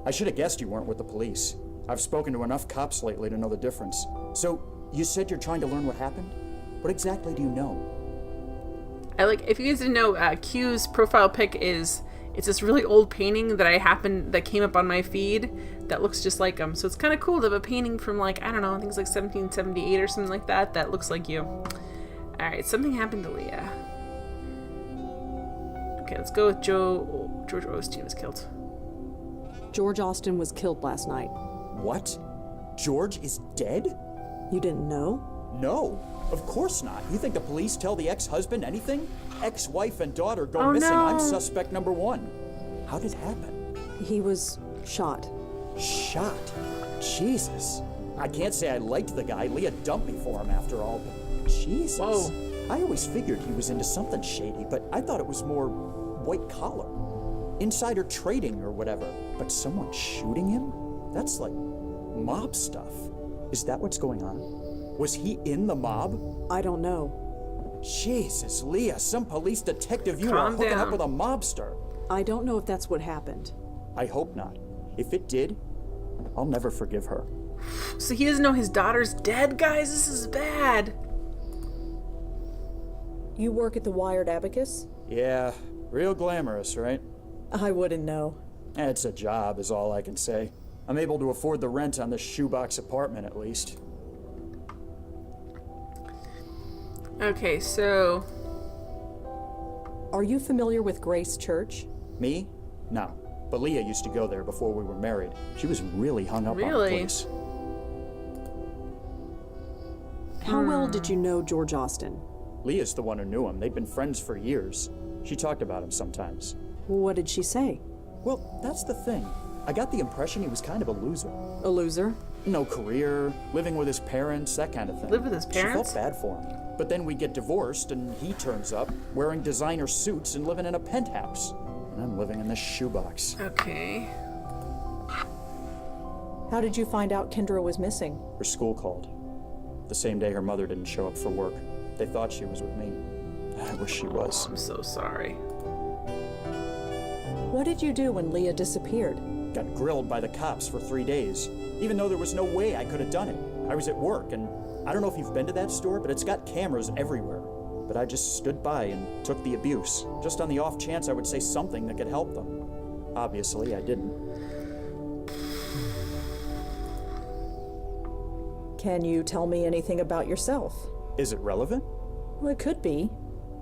I should have guessed you weren't with the police. I've spoken to enough cops lately to know the difference. So, you said you're trying to learn what happened? What exactly do you know? If you guys didn't know, Q's profile pic is... It's this really old painting that came up on my feed that looks just like him. So it's kind of cool to have a painting from I don't know, I think it's like 1778 or something like that that looks like you. Alright, something happened to Leah. Okay, let's go with George Osteen was killed. George Austin was killed last night. What? George is dead? You didn't know? No, of course not. You think the police tell the ex-husband anything? Ex-wife and daughter go Oh, missing. no. I'm suspect number one. How did it happen? He was shot. Shot? Jesus. I can't say I liked the guy. Leah dumped me for him after all, but Jesus. Whoa. I always figured he was into something shady, but I thought it was more white collar. Insider trading or whatever. But someone shooting him? That's like mob stuff. Is that what's going on? Was he in the mob? I don't know. Jesus, Leah, some police detective you Calm are hooking down. up with a mobster. I don't know if that's what happened. I hope not. If it did, I'll never forgive her. So he doesn't know his daughter's dead, guys? This is bad. You work at the Wired Abacus? Yeah, real glamorous, right? I wouldn't know. It's a job, is all I can say. I'm able to afford the rent on this shoebox apartment, at least. Okay, so... Are you familiar with Grace Church? Me? No. But Leah used to go there before we were married. She was really hung up on the Really? place. How well did you know George Austin? Leah's the one who knew him. They'd been friends for years. She talked about him sometimes. What did she say? Well, that's the thing. I got the impression he was kind of a loser. A loser? No career, living with his parents, that kind of thing. Live with his parents? She felt bad for him. But then we get divorced, and he turns up, wearing designer suits and living in a penthouse. And I'm living in this shoebox. Okay. How did you find out Kendra was missing? Her school called. The same day her mother didn't show up for work. They thought she was with me. I wish she was. I'm so sorry. What did you do when Leah disappeared? Got grilled by the cops for 3 days, even though there was no way I could have done it. I was at work, and I don't know if you've been to that store, but it's got cameras everywhere. But I just stood by and took the abuse, just on the off chance I would say something that could help them. Obviously, I didn't. Can you tell me anything about yourself? Is it relevant? Well, it could be.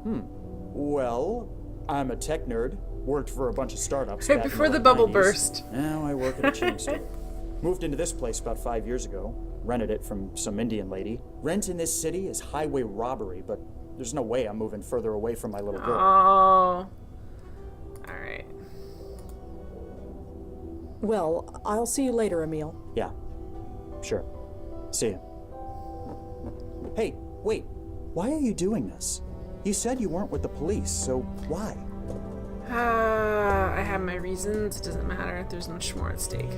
Well, I'm a tech nerd. Worked for a bunch of startups. back in Before the late bubble 90s. burst. Now I work at a chain store. Moved into this place about 5 years ago. Rented it from some Indian lady. Rent in this city is highway robbery, but there's no way I'm moving further away from my little girl. Oh. Alright. Well, I'll see you later, Emil. Yeah, sure. See ya. Hey, wait. Why are you doing this? You said you weren't with the police, so why? I have my reasons. It doesn't matter. There's much more at stake.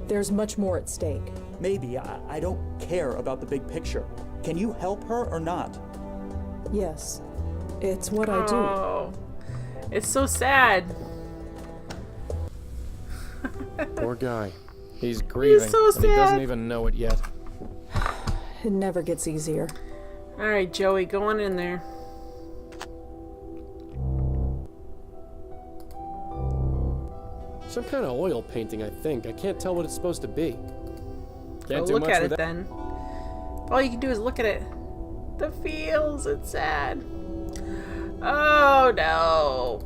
There's much more at stake. Maybe. I don't care about the big picture. Can you help her or not? Yes. It's what I do. Oh. It's so sad. Poor guy. He's grieving, so and he doesn't sad. even know it yet. It never gets easier. Alright, Joey, go on in there. Some kind of oil painting, I think. I can't tell what it's supposed to be. Can't do Look much at with it then. All you can do is look at it. The feels, it's sad. Oh no.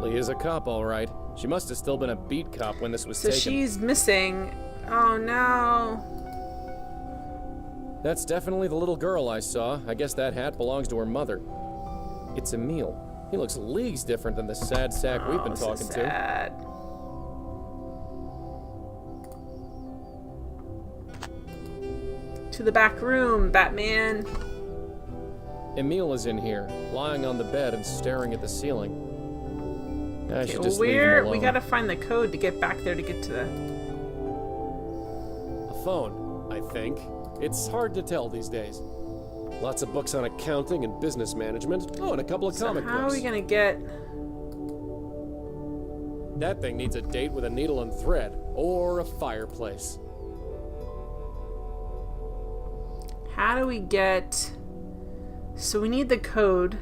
Leah's a cop, all right. She must have still been a beat cop when this was So taken. she's missing. Oh no. That's definitely the little girl I saw. I guess that hat belongs to her mother. It's Emil. He looks leagues different than the sad sack we've been so talking to. sad. To the back room, Batman. Emil is in here, lying on the bed and staring at the ceiling. I should Well, just leave him alone. we gotta find the code to get back there to get to the... A phone, I think. It's hard to tell these days. Lots of books on accounting and business management. Oh, and a couple of comic How are books. we gonna get... That thing needs a date with a needle and thread, or a fireplace. How do we get... So we need the code.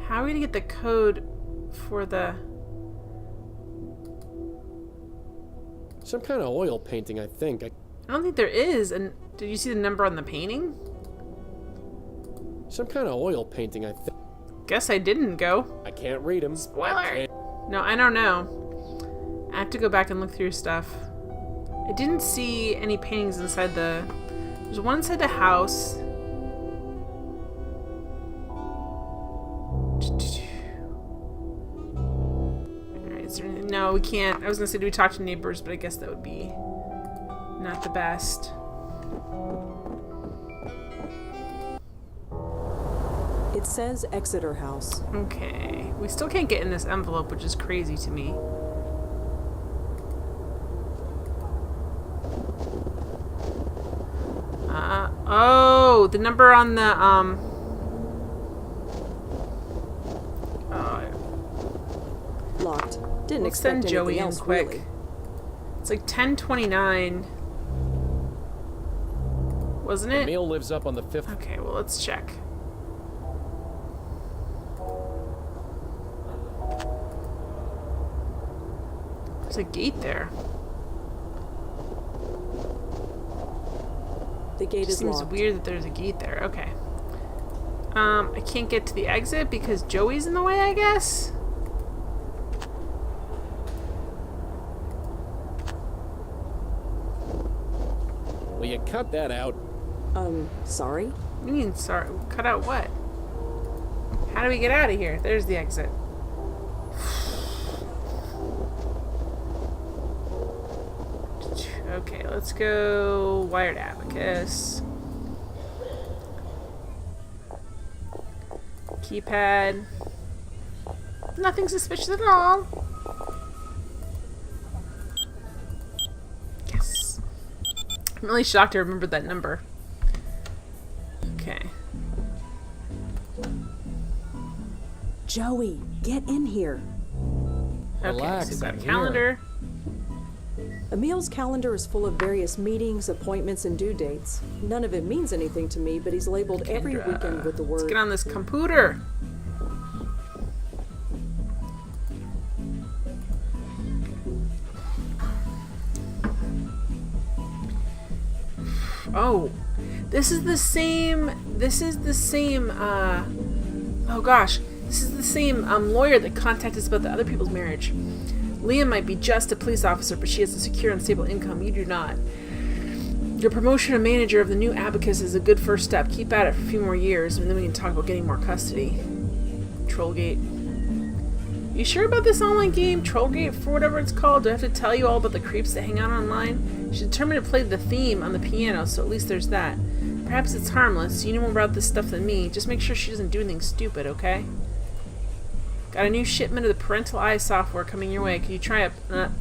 How are we gonna get the code for the... Some kind of oil painting, I think. I don't think there is. And did you see the number on the painting? Some kind of oil painting, I think. Guess I didn't go. I can't read him. Spoiler! No, I don't know. I have to go back and look through stuff. I didn't see any paintings inside the... There's one inside the house. Alright, is there anything? No, we can't. I was gonna say, do we talk to neighbors? But I guess that would be not the best. It says Exeter House. Okay. We still can't get in this envelope, which is crazy to me. Oh, the number on the, Locked. Didn't We'll expect send Joey anything in else, quick. really. It's like 10:29. wasn't it? Emil lives up on the 5th. Okay, well, let's check. There's a gate there. The gate is Seems locked. weird that there's a gate there. Okay. I can't get to the exit because Joey's in the way, I guess? Will you cut that out? Sorry? What do you mean, sorry? Cut out what? How do we get out of here? There's the exit. Okay, let's go wired abacus. Keypad. Nothing suspicious at all. Yes. I'm really shocked I remembered that number. Okay. Joey, get in here. Okay, Relax, so we've got a I'm calendar. Emil's calendar is full of various meetings, appointments, and due dates. None of it means anything to me, but he's labeled every Kendra. weekend with the Let's word. get on this computer. Oh, this is the same. Oh gosh, this is the same lawyer that contacted us about the other people's marriage. Leah might be just a police officer, but she has a secure and stable income. You do not. Your promotion to manager of the new Abacus is a good first step. Keep at it for a few more years, and then we can talk about getting more custody. Trollgate. You sure about this online game, Trollgate, for whatever it's called? Do I have to tell you all about the creeps that hang out online? She's determined to play the theme on the piano, so at least there's that. Perhaps it's harmless. You know more about this stuff than me. Just make sure she doesn't do anything stupid, okay? Got a new shipment of the parental eye software coming your way. Can you try to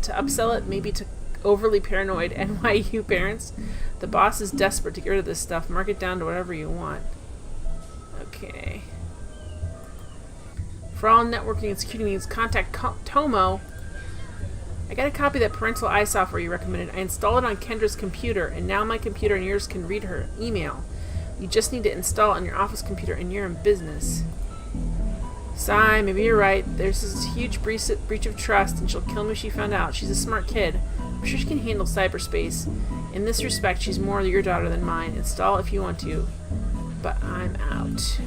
upsell it, maybe to overly paranoid NYU parents? The boss is desperate to get rid of this stuff. Mark it down to whatever you want. Okay. For all networking and security needs, contact Tomo. I got a copy of that parental eye software you recommended. I installed it on Kendra's computer, and now my computer and yours can read her email. You just need to install it on your office computer, and you're in business. Sigh, maybe you're right. There's this huge breach of trust, and she'll kill me if she found out. She's a smart kid. I'm sure she can handle cyberspace. In this respect, she's more your daughter than mine. Install if you want to. But I'm out.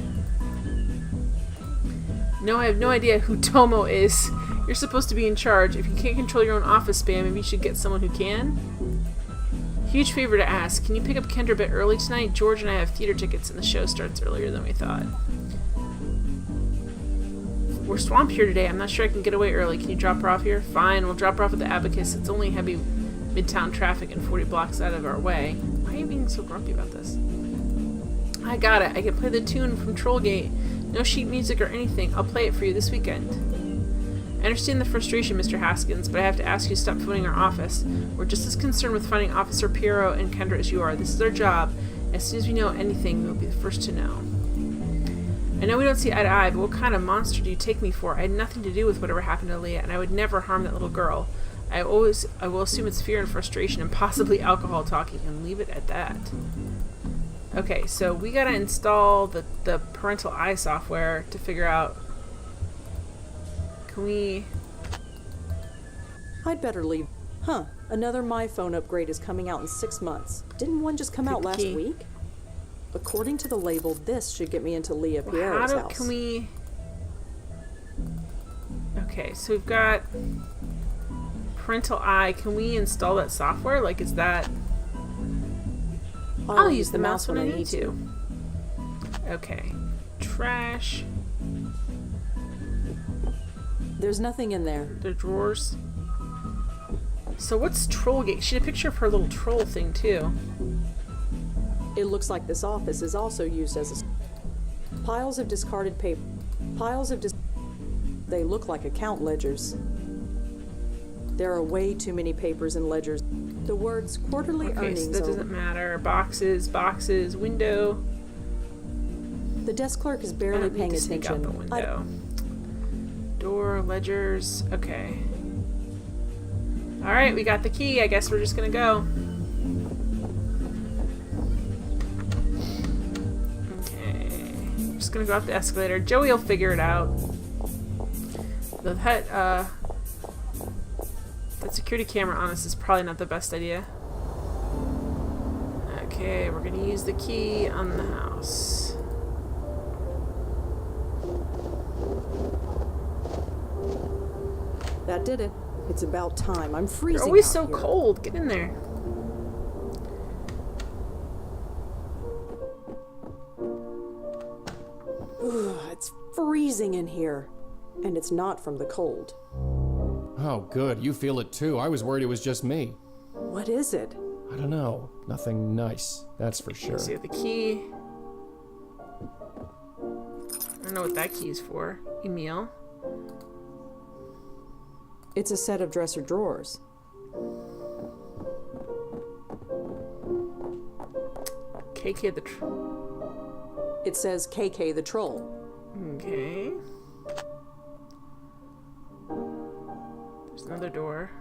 No, I have no idea who Tomo is. You're supposed to be in charge. If you can't control your own office spam, maybe you should get someone who can. Huge favor to ask. Can you pick up Kendra a bit early tonight? George and I have theater tickets, and the show starts earlier than we thought. We're swamped here today. I'm not sure I can get away early. Can you drop her off here? Fine, we'll drop her off at the Abacus. It's only heavy midtown traffic and 40 blocks out of our way. Why are you being so grumpy about this? I got it. I can play the tune from Trollgate. No sheet music or anything. I'll play it for you this weekend. I understand the frustration, Mr. Haskins, but I have to ask you to stop phoning our office. We're just as concerned with finding Officer Piero and Kendra as you are. This is our job. As soon as we know anything, we'll be the first to know. I know we don't see eye to eye, but what kind of monster do you take me for? I had nothing to do with whatever happened to Leah, and I would never harm that little girl. I will assume it's fear and frustration and possibly alcohol talking, and leave it at that. Okay, so we gotta install the parental eye software to figure out. Can we? I'd better leave. Huh, another My Phone upgrade is coming out in 6 months. Didn't one just come Take out the last key. week? According to the label, this should get me into Leah Piero's house. Can we? Okay, so we've got parental eye. Can we install that software? Like, is that? I'll use the mouse when I need to. Okay. Trash. There's nothing in there. The drawers. So what's Trollgate? She had a picture of her little troll thing too. It looks like this office is also used as a... Piles of discarded paper. They look like account ledgers. There are way too many papers and ledgers. The words quarterly Okay, earnings so that doesn't matter. Boxes, window. The desk clerk is barely Need paying to sneak out attention. the window. Door, ledgers. Okay. All right, we got the key. I guess we're just gonna go. gonna go up the escalator. Joey will figure it out. That security camera on us is probably not the best idea. Okay, we're gonna use the key on the house. That did it. It's about time. I'm freezing. You're always out so here. cold. Get in there. Ugh, it's freezing in here. And it's not from the cold. Oh, good. You feel it too. I was worried it was just me. What is it? I don't know. Nothing nice. That's for sure. Let's see the key. I don't know what that key is for. Emil. It's a set of dresser drawers. KK the It says KK the Troll. Okay. There's another door.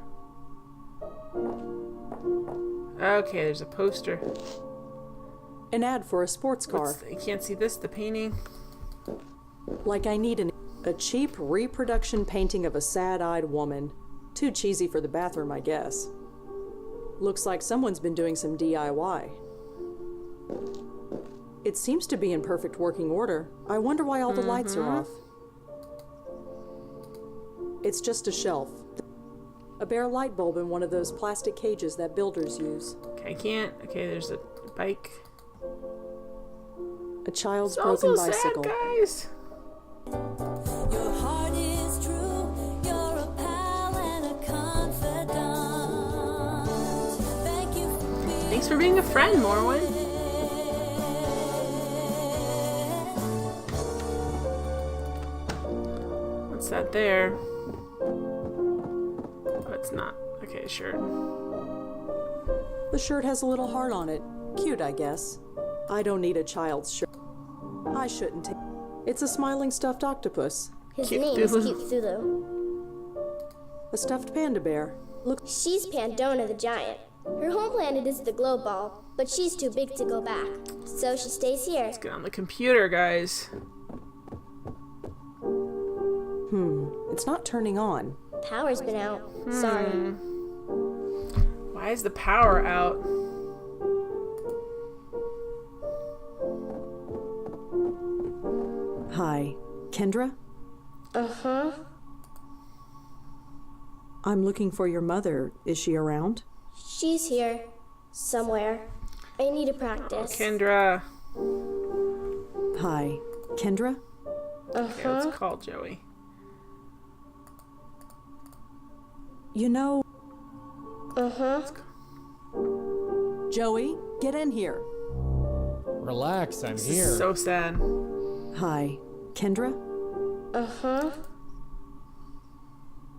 Okay, there's a poster. An ad for a sports car. You can't see this, the painting. Like I need a cheap reproduction painting of a sad-eyed woman. Too cheesy for the bathroom, I guess. Looks like someone's been doing some DIY. It seems to be in perfect working order. I wonder why all the lights are off. It's just a shelf. A bare light bulb in one of those plastic cages that builders use. Okay, I can't. Okay, there's a bike. A child's It's broken also bicycle. sad, guys. Your heart is true. You're a pal and a confidant. Thank you for being. Thanks for being a friend, Morwen. What's that there? Oh, it's not. Okay, sure. The shirt has a little heart on it. Cute, I guess. I don't need a child's shirt. I shouldn't take. It's a smiling stuffed octopus. His Cute name is Thulu. Cute Thulu. A stuffed panda bear. Look, She's Pandora the giant. Her home planet is the glow ball, but she's too big to go back, so she stays here. Let's get on the computer, guys. it's not turning on. Power's been out. Sorry. Why is the power out? Hi, Kendra? Uh-huh. I'm looking for your mother. Is she around? She's here. Somewhere. I need to practice. Kendra. Hi, Kendra? Okay, let's call Joey. You know, Uh-huh. Joey, get in here. Relax, I'm This here. is so sad. Hi, Kendra? Uh-huh.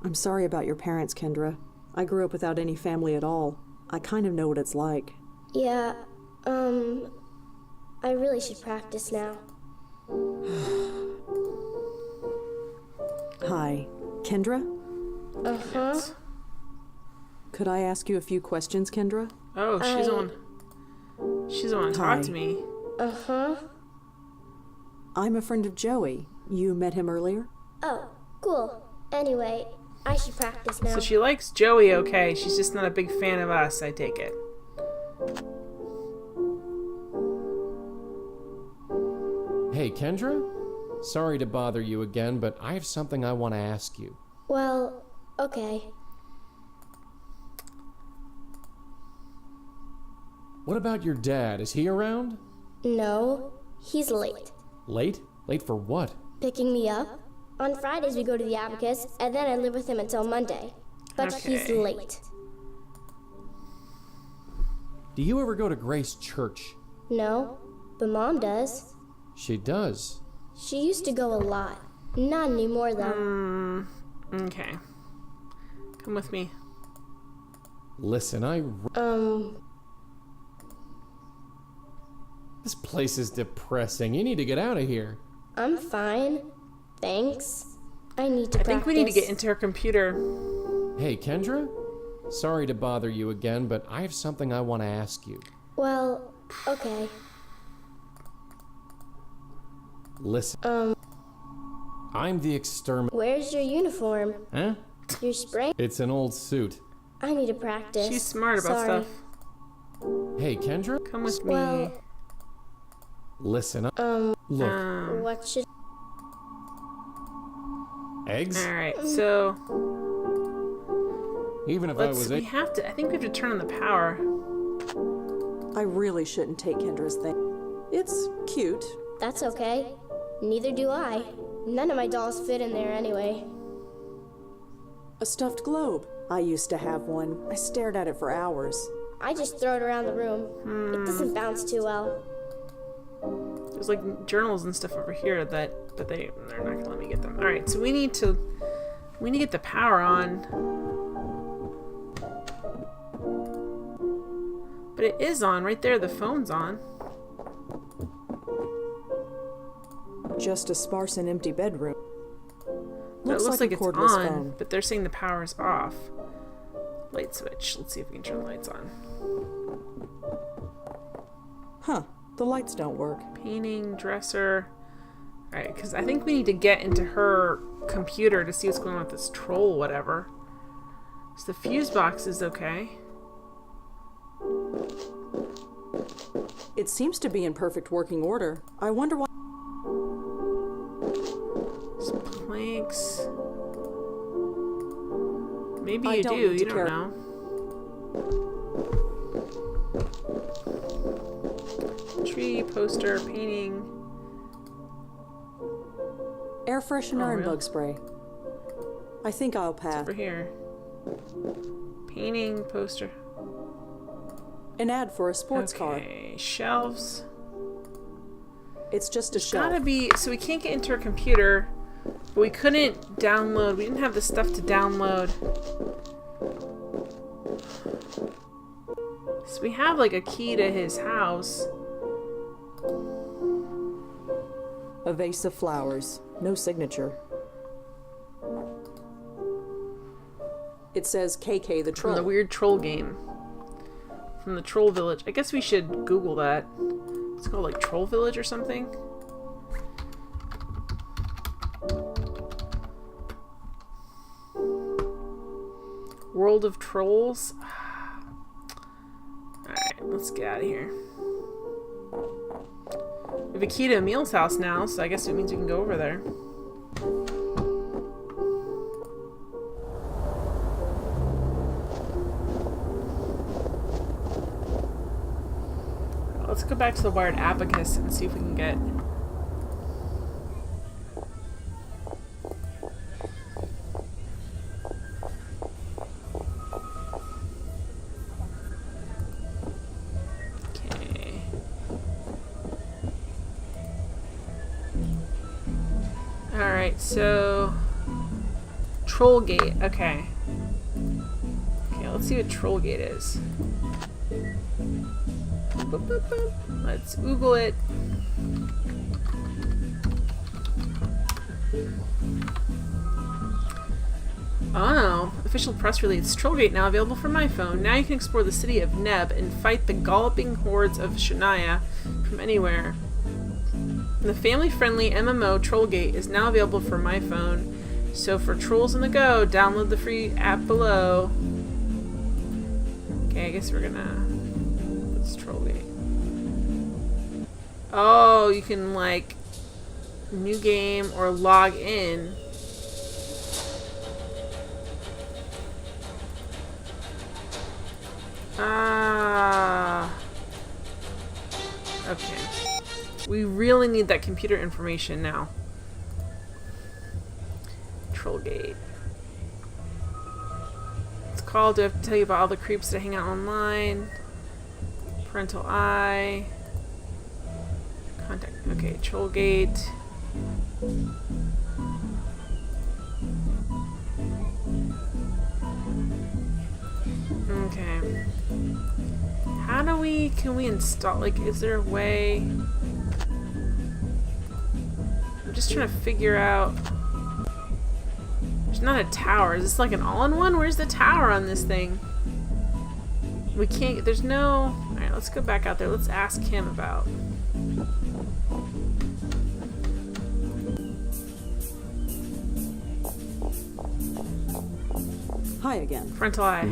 I'm sorry about your parents, Kendra. I grew up without any family at all. I kind of know what it's like. Yeah, I really should practice now. Hi, Kendra? Uh-huh. Could I ask you a few questions, Kendra? Oh, she's on. She's the one to talk Hi. to me. Uh-huh. I'm a friend of Joey. You met him earlier? Oh, cool. Anyway, I should practice now. So she likes Joey, okay. She's just not a big fan of us, I take it. Hey, Kendra? Sorry to bother you again, but I have something I want to ask you. Well, okay. What about your dad? Is he around? No, he's late. Late? Late for what? Picking me up? On Fridays we go to the Abacus, and then I live with him until Monday. But he's Okay. late. Do you ever go to Grace Church? No, but Mom does. She does. She used to go a lot. Not anymore, though. Okay. Come with me. Listen, This place is depressing. You need to get out of here. I'm fine. Thanks. I need to I practice. think we need to get into her computer. Hey, Kendra? Sorry to bother you again, but I have something I want to ask you. Well, okay. Listen. I'm the exterminator. Where's your uniform? Huh? Your spray? It's an old suit. I need to practice. She's smart about Sorry. stuff. Hey, Kendra? Come with Well, me. Listen. Look. what should... Eggs? Alright, so Even if I was we have to, I think we have to turn on the power. I really shouldn't take Kendra's thing. It's cute. That's okay. Neither do I. None of my dolls fit in there anyway. A stuffed globe. I used to have one. I stared at it for hours. I just throw it around the room. It doesn't bounce too well. There's like journals and stuff over here that they're not gonna let me get them. Alright, so we need to get the power on. But it is on right there, the phone's on. Just a sparse and empty bedroom. But it looks like a it's cordless on, phone. but they're saying the power is off. Light switch. Let's see if we can turn the lights on. Huh. The lights don't work. Painting, dresser. Alright, because I think we need to get into her computer to see what's going on with this troll, whatever. So the fuse box is okay. It seems to be in perfect working order. I wonder why... Some planks. Maybe I you don't do, need you to don't care. know. Tree, poster, painting. Air freshener and really? bug spray. I think I'll pass. Over here. Painting, poster. An ad for a sports car. Okay, shelves. It's just a shelf. Gotta be, so we can't get into her computer, but we couldn't download, we didn't have the stuff to download. So we have like a key to his house. A vase of flowers. No signature. It says KK the troll. From the weird troll game. From the troll village. I guess we should Google that. It's called like Troll Village or something. World of Trolls. Alright, let's get out of here. We have a key to Emil's house now, so I guess it means we can go over there. Let's go back to the wired abacus and see if we can get... Okay. Alright, so... Troll gate, okay. Okay, let's see what troll gate is. Boop, boop, boop. Let's Google it. Oh, official press release. Trollgate now available for my phone. Now you can explore the city of Neb and fight the galloping hordes of Shania from anywhere. The family-friendly MMO Trollgate is now available for my phone. So for trolls on the go, download the free app below. Okay, I guess we're gonna... Let's Trollgate. Oh, you can like new game or log in. Ah. Okay. We really need that computer information now. Trollgate. It's called, do I have to tell you about all the creeps that hang out online? Parental eye. Contact. Okay, Trollgate. Okay. How do we, can we install, like, is there a way? I'm just trying to figure out. There's not a tower. Is this like an all-in-one? Where's the tower on this thing? We can't, there's no, alright, let's go back out there. Let's ask him about. Hi again. Parental eye.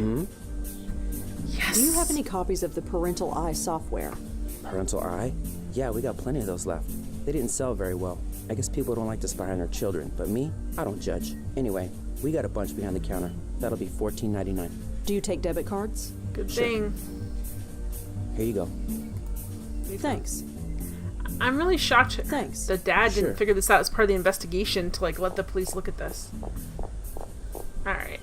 Yes. Do you have any copies of the Parental Eye software? Parental eye? Yeah, we got plenty of those left. They didn't sell very well. I guess people don't like to spy on their children, but me, I don't judge. Anyway, we got a bunch behind the counter. That'll be $14.99. Do you take debit cards? Good Sure. thing. Here you go. Thanks. I'm really shocked Thanks. that Dad Sure. didn't figure this out as part of the investigation to like let the police look at this. Alright.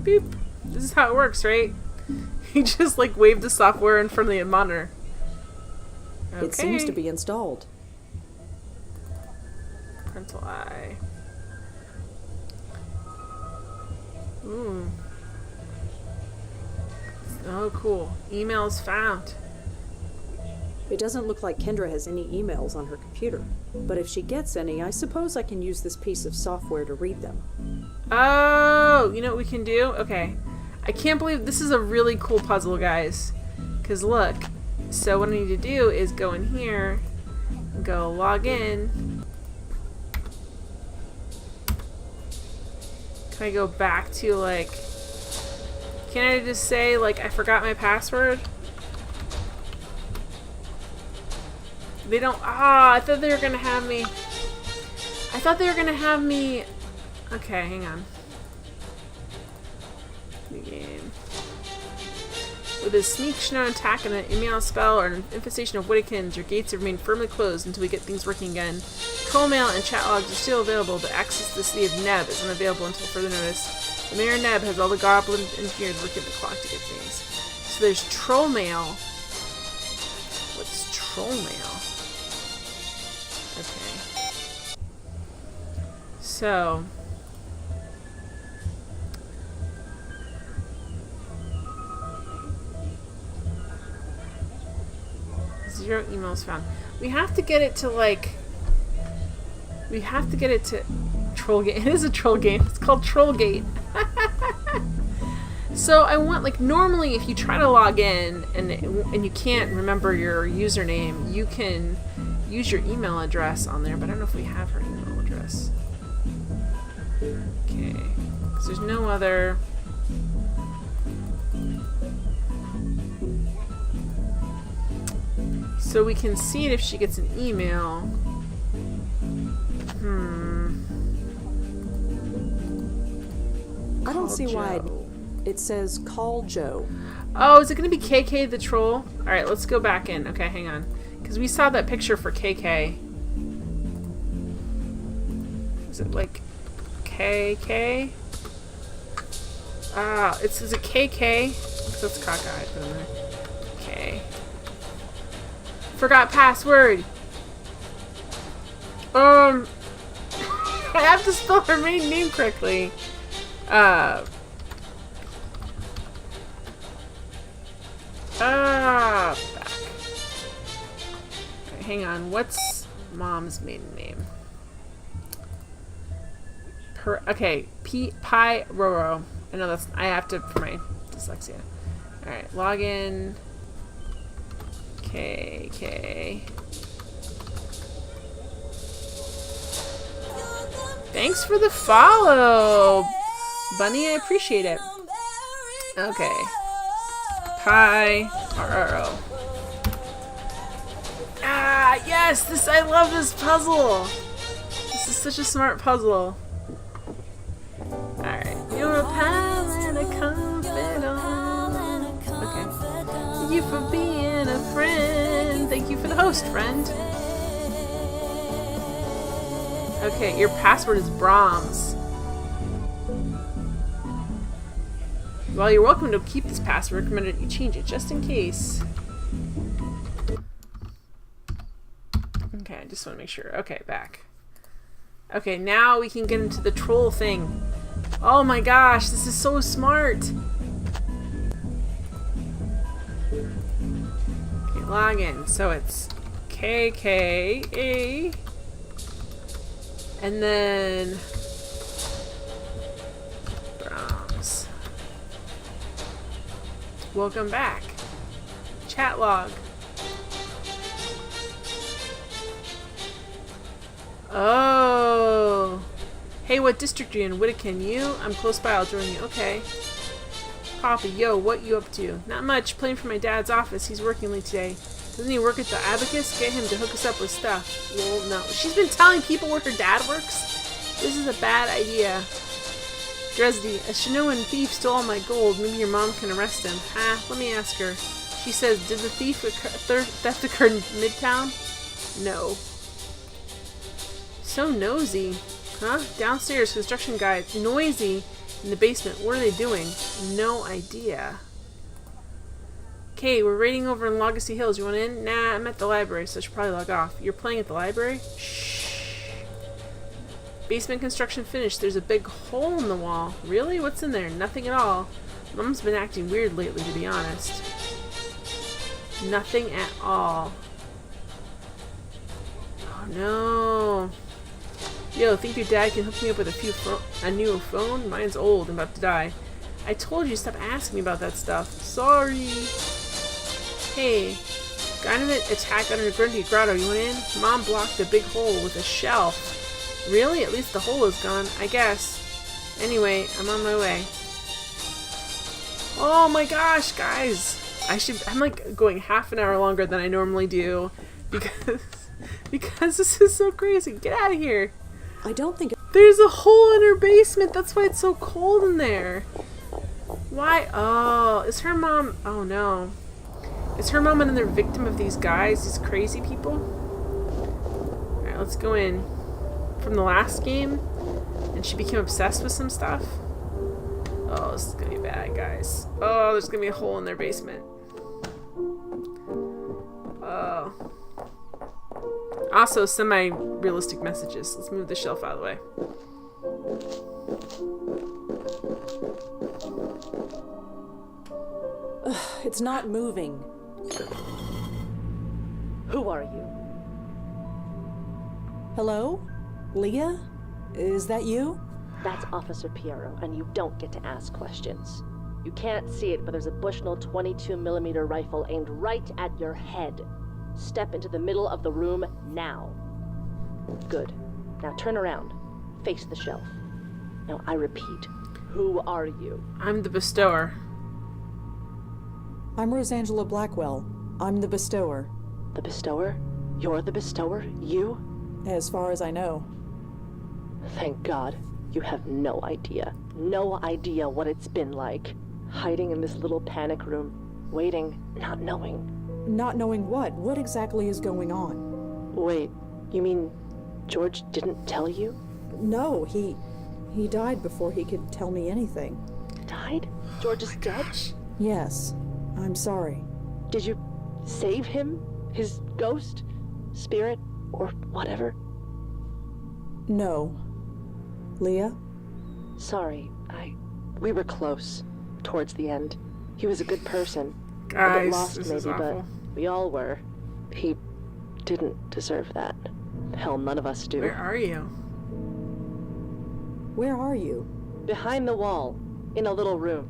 Beep. This is how it works, right? He just like waved the software in front of the monitor. Okay. It seems to be installed. Parental eye. Ooh. Oh, cool. Emails found. It doesn't look like Kendra has any emails on her computer. But if she gets any, I suppose I can use this piece of software to read them. Oh, you know what we can do? Okay. I can't believe this is a really cool puzzle, guys. Because look. So what I need to do is go in here, go log in. Can I go back to like... Can I just say, like, I forgot my password? They don't... Ah, I thought they were going to have me... Okay, hang on. New game. With a sneak snow attack and an email spell or an infestation of Widdikins, your gates remain firmly closed until we get things working again. Troll mail and chat logs are still available, but access to the city of Neb is unavailable until further notice. The Mayor Neb has all the goblin engineers working the clock to get things. So there's troll mail. What's troll mail? Okay. So... Zero emails found. We have to get it to like... We have to get it to... Trollgate. It is a troll game. It's called Trollgate. So I want, like, normally if you try to log in and you can't remember your username, you can use your email address on there, but I don't know if we have her email address. Okay. Because there's no other... So we can see it if she gets an email. I don't Call see why Joe. it says call Joe. Oh, is it going to be KK the troll? Alright, let's go back in. Okay, hang on. Because we saw that picture for KK. Is it like KK? Ah, is it KK? So it's cockeyed. Put in there. K. Forgot password. I have to spell her main name correctly. Back. Okay, hang on. What's Mom's maiden name? Okay, Pi Roro. I know that's... I have to for my dyslexia. Alright, login. KK. Thanks for the follow, Bunny. I appreciate it. Okay. Pi Roro. Ah, yes! This... I love this puzzle! This is such a smart puzzle. Alright. You're a pal and a confidant. Okay. Thank you for being a friend. Thank you for the host, friend. Okay, your password is Brahms. Well, you're welcome to keep this password. Recommended you change it just in case. Okay, I just want to make sure. Okay, back. Okay, now we can get into the troll thing. Oh my gosh, this is so smart. Okay, log in. So it's KKA. And then Brahms. Welcome back. Chat log. Oh. Hey, what district are you in? Whittakin, you? I'm close by, I'll join you. Okay. Papa, yo, what you up to? Not much, playing for my dad's office. He's working late today. Doesn't he work at the Abacus? Get him to hook us up with stuff. Well, no. She's been telling people where her dad works? This is a bad idea. Dresdy, a Shinoan thief stole all my gold. Maybe your mom can arrest him. Let me ask her. She says, did the theft occur in Midtown? No. So nosy. Huh? Downstairs, construction guy. Noisy. In the basement. What are they doing? No idea. Okay, we're raiding over in Legacy Hills. You want in? Nah, I'm at the library, so I should probably log off. You're playing at the library? Shh. Basement construction finished. There's a big hole in the wall. Really? What's in there? Nothing at all. Mom's been acting weird lately, to be honest. Nothing at all. Oh no. Yo, think your dad can hook me up with a new phone? Mine's old and about to die. I told you stop asking me about that stuff. Sorry. Hey, Gynamite attack under Grundy Grotto. You went in? Mom blocked a big hole with a shelf. Really? At least the hole is gone, I guess. Anyway, I'm on my way. Oh my gosh, guys. I'm like going half an hour longer than I normally do because this is so crazy. Get out of here. I don't think... There's a hole in her basement. That's why it's so cold in there. Why? Oh, is her mom... Oh, no. Is her mom another victim of these guys? These crazy people? Alright, let's go in. From the last game? And she became obsessed with some stuff? Oh, this is gonna be bad, guys. Oh, there's gonna be a hole in their basement. Oh. Also, semi-realistic messages. Let's move the shelf out of the way. It's not moving. Who are you? Hello? Leah? Is that you? That's Officer Piero, and you don't get to ask questions. You can't see it, but there's a Bushnell 22mm rifle aimed right at your head. Step into the middle of the room now. Good. Now turn around. Face the shelf. Now I repeat, who are you? I'm the bestower. I'm Rosangela Blackwell. I'm the bestower. The bestower? You're the bestower? You? As far as I know. Thank God. You have no idea. No idea what it's been like. Hiding in this little panic room. Waiting, not knowing. Not knowing what? What exactly is going on? Wait, you mean George didn't tell you? No, he died before he could tell me anything. Died? George is dead? Yes. I'm sorry. Did you save him? His ghost? Spirit? Or whatever? No. Leah? Sorry, we were close. Towards the end. He was a good person. Guys, a bit lost this maybe, is awful. but we all were. He didn't deserve that. Hell, none of us do. Where are you? Where are you? Behind the wall, in a little room.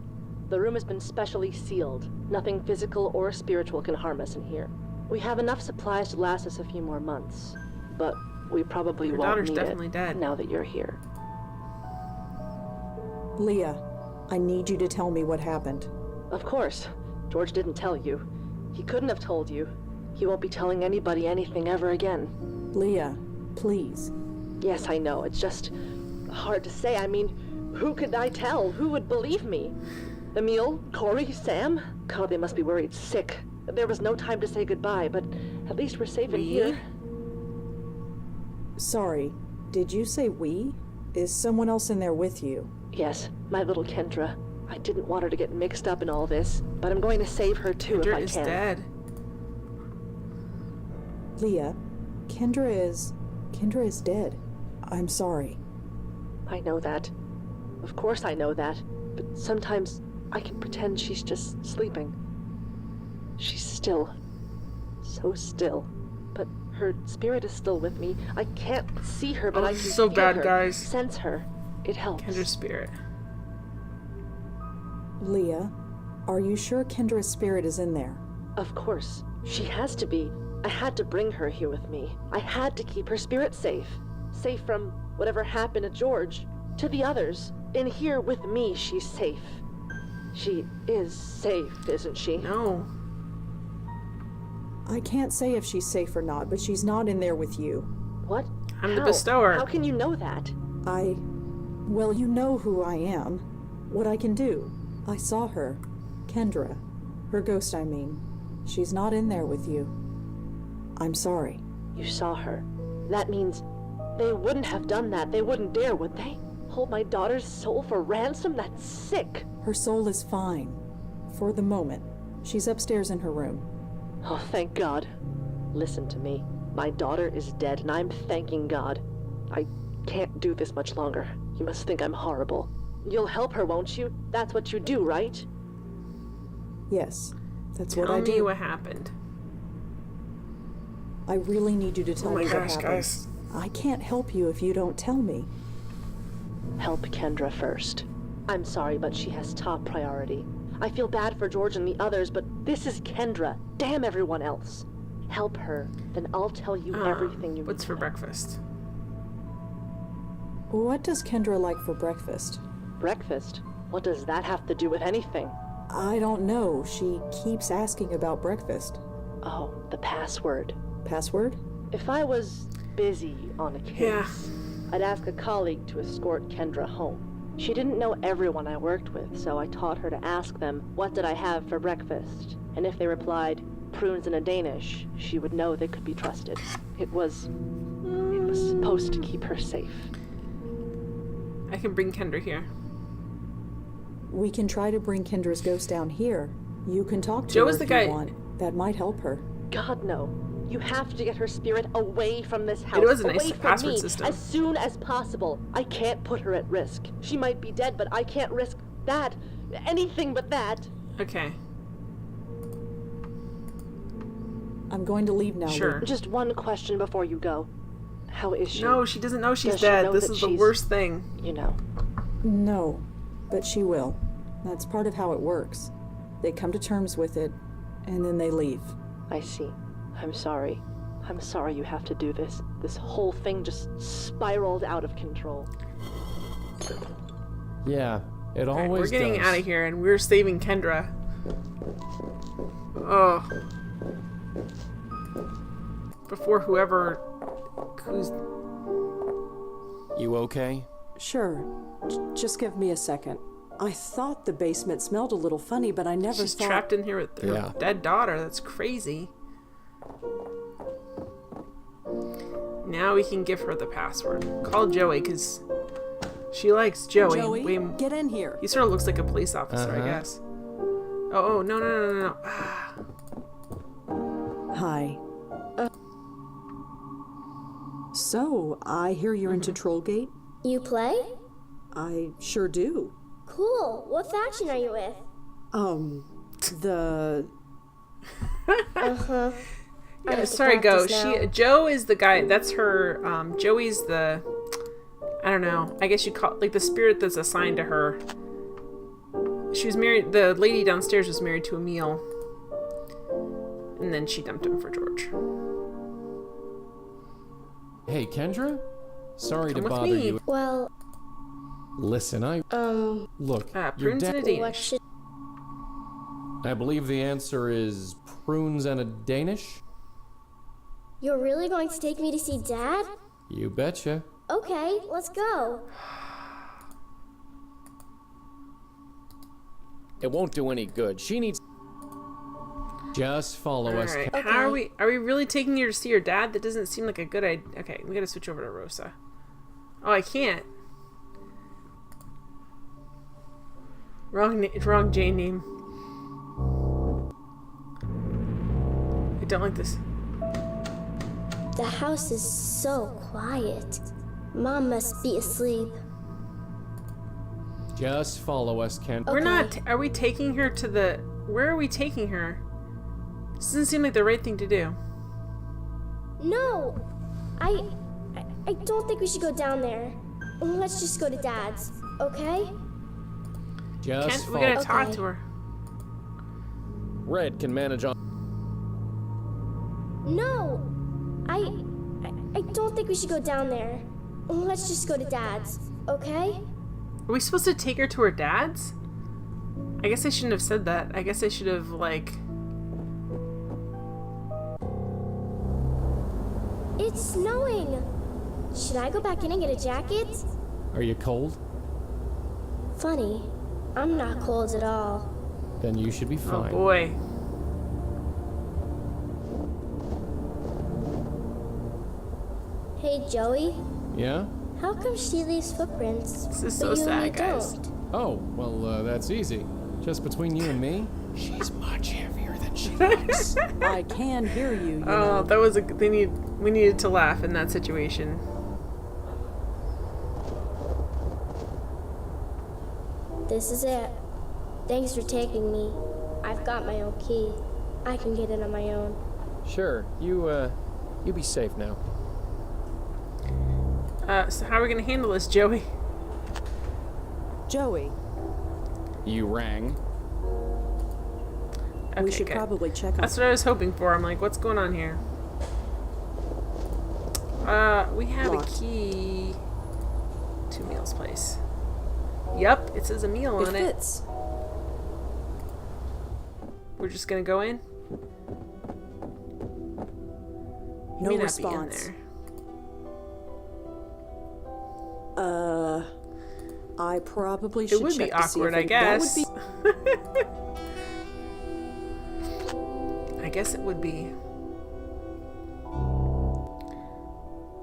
The room has been specially sealed. Nothing physical or spiritual can harm us in here. We have enough supplies to last us a few more months, but we probably Your won't daughter's need definitely it dead. now that you're here. Leah, I need you to tell me what happened. Of course. George didn't tell you. He couldn't have told you. He won't be telling anybody anything ever again. Leah, please. Yes, I know. It's just hard to say. I mean, who could I tell? Who would believe me? Emil? Corey? Sam? God, they must be worried sick. There was no time to say goodbye, but at least we're safe in here. Sorry, did you say we? Is someone else in there with you? Yes, my little Kendra. I didn't want her to get mixed up in all this, but I'm going to save her too Kendra if I is can. dead. Leah, Kendra is dead. I'm sorry. I know that. Of course I know that. But sometimes I can pretend she's just sleeping. She's still. So still. But her spirit is still with me. I can't see her, but I can so feel bad, her, guys. sense her. It helps. Kendra's spirit. Leah, are you sure Kendra's spirit is in there? Of course. She has to be. I had to bring her here with me. I had to keep her spirit safe. Safe from whatever happened to George. To the others. In here with me, she's safe. She is safe, isn't she? No. I can't say if she's safe or not, but she's not in there with you. What? I'm the How? bestower. How can you know that? Well, you know who I am. What I can do. I saw her. Kendra. Her ghost, I mean. She's not in there with you. I'm sorry. You saw her. That means they wouldn't have done that. They wouldn't dare, would they? Hold my daughter's soul for ransom? That's sick. Her soul is fine. For the moment. She's upstairs in her room. Oh, thank God. Listen to me. My daughter is dead, and I'm thanking God. I can't do this much longer. You must think I'm horrible. You'll help her, won't you? That's what you do, right? Yes, that's what I Tell do. me what happened. I really need you to tell me what happened. Guys. I can't help you if you don't tell me. Help Kendra first. I'm sorry, but she has top priority. I feel bad for George and the others, but this is Kendra. Damn everyone else. Help her, then I'll tell you everything you need. What's for breakfast? What does Kendra like for breakfast? Breakfast? What does that have to do with anything? I don't know. She keeps asking about breakfast. Oh, the password. Password? If I was busy on a case, I'd ask a colleague to escort Kendra home. She didn't know everyone I worked with, so I taught her to ask them, what did I have for breakfast? And if they replied, prunes and a Danish, she would know they could be trusted. It was supposed to keep her safe. I can bring Kendra here. We can try to bring Kendra's ghost down here. You can talk to Joe her is the if guy- you want. That might help her. God, no. You have to get her spirit away from this house. It was a away nice from password me, system. as soon as possible. I can't put her at risk. She might be dead, but I can't risk that. Anything but that. Okay. I'm going to leave now. Sure. Luke. Just one question before you go. How is she? No, she doesn't know she's Does she dead. know This that is the she's- worst thing. You know. No, but she will. That's part of how it works. They come to terms with it, and then they leave. I see. I'm sorry. I'm sorry you have to do this. This whole thing just spiraled out of control. Yeah, it always Alright, we're getting does. out of here, and we're saving Kendra. Oh. Before who's... You okay? Sure. Just give me a second. I thought the basement smelled a little funny, but I never She's thought... trapped in here with her dead daughter. That's crazy. Now we can give her the password. Call Joey, because she likes Joey. Joey, get in here. He sort of looks like a police officer, I guess. Oh, no. Hi. So, I hear you're into Trollgate? You play? I sure do. Cool. What faction are you with? The... Uh-huh. I Yeah, have to sorry, Go. practice now. Joe is the guy. That's her. Joey's the. I don't know. I guess you call like the spirit that's assigned to her. She was married. The lady downstairs was married to Emil, and then she dumped him for George. Hey, Kendra? Sorry Come to with bother me. you. Well, Listen, look, your prunes and a dad... Danish. what should... I believe the answer is prunes and a Danish? You're really going to take me to see Dad? You betcha. Okay, let's go. It won't do any good. She needs... Just follow us. Alright, Okay. how are we really taking her to see her dad? That doesn't seem like a good idea. Okay, we gotta switch over to Rosa. Oh, I can't. Wrong Jane name. I don't like this. The house is so quiet. Mom must be asleep. Just follow us, Ken. We're not. Are we taking her to the... Where are we taking her? This doesn't seem like the right thing to do. No! I don't think we should go down there. Let's just go to Dad's, okay? Just We follow. gotta talk to her. Red can manage on... No! I don't think we should go down there. Let's just go to Dad's, okay? Are we supposed to take her to her dad's? I guess I shouldn't have said that. I guess I should have, like... It's snowing. Should I go back in and get a jacket? Are you cold? Funny. I'm not cold at all. Then you should be Oh fine. boy. Hey, Joey. Yeah? How come she leaves footprints? This is but so you and me sad, guys. don't? Oh, well, that's easy. Just between you and me, she's much heavier than she looks. I can hear you, you Oh, know. that was a... we needed to laugh in that situation. This is it. Thanks for taking me. I've got my own key. I can get in on my own. Sure, you be safe now. So how are we gonna handle this, Joey? Joey, You rang. Okay, we should good. probably check on... That's what I was hoping for. I'm like, what's going on here? We have Locked. a key to Meal's place. Yep, it says a meal It on it. fits. We're just gonna go in? He No may not response. be in there. I probably should It would be check to see awkward, if I guess. That would be... I guess it would be.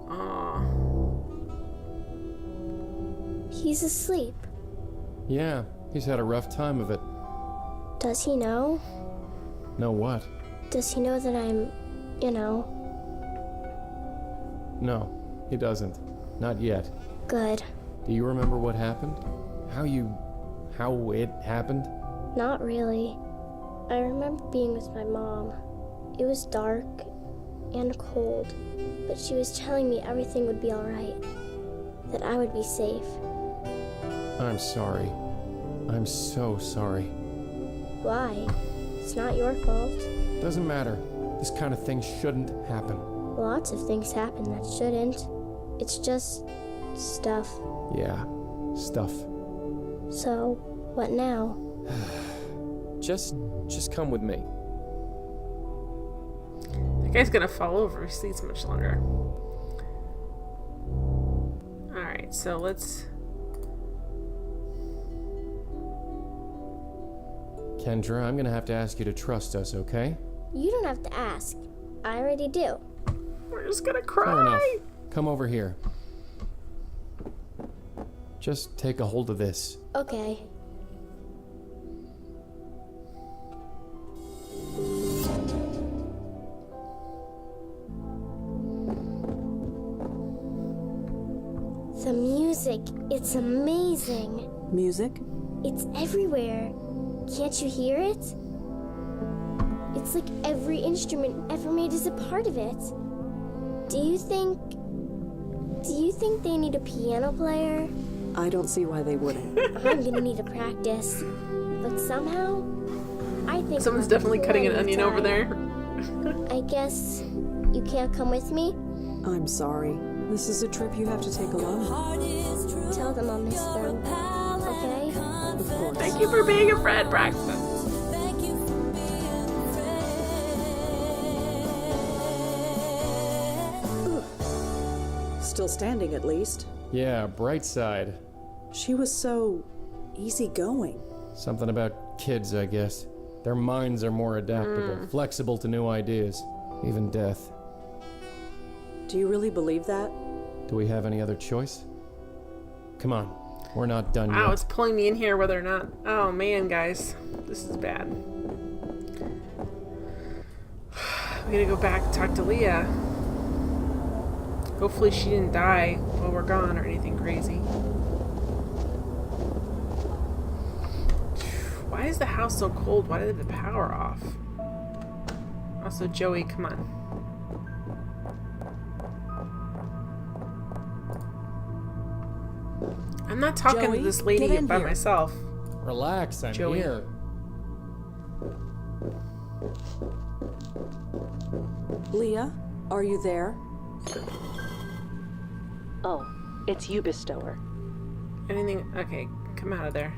Oh. He's asleep. Yeah, he's had a rough time of it. Does he know? Know what? Does he know that I'm, you know, No, he doesn't. Not yet. good? Do you remember what happened? How it happened? Not really. I remember being with my mom. It was dark and cold, but she was telling me everything would be alright, that I would be safe. I'm sorry. I'm so sorry. Why? It's not your fault. Doesn't matter. This kind of thing shouldn't happen. Lots of things happen that shouldn't. It's just stuff. Yeah, stuff. So, what now? Just come with me. That guy's gonna fall over if he sleeps much longer. Alright, so let's... Kendra, I'm gonna have to ask you to trust us, okay? You don't have to ask. I already do. We're just gonna Fair enough. cry! Come over here. Just take a hold of this. Okay. The music, it's amazing. Music? It's everywhere. Can't you hear it? It's like every instrument ever made is a part of it. Do you think they need a piano player? I don't see why they wouldn't. I'm gonna need to practice. But somehow, I think Someone's I'll definitely have cutting an plenty onion of over time. there. I guess you can't come with me? I'm sorry. This is a trip you have to take alone. Tell them I'll miss them. Okay? Of course. Thank you for being a friend, Braxton. Still standing, at least. Yeah, bright side. She was so easygoing. Something about kids, I guess. Their minds are more adaptable, flexible to new ideas, even death. Do you really believe that? Do we have any other choice? Come on, we're not done Wow, yet. it's pulling me in here whether or not... Oh, man, guys. This is bad. We gotta go back and talk to Leah. Hopefully she didn't die while we're gone or anything crazy. Why is the house so cold? Why did they have the power off? Also, Joey, come on. I'm not talking Joey, to this get lady in by here. myself. Relax, I'm Joey. here. Leah, are you there? Oh, it's you, Bestower. Anything? Okay, come out of there.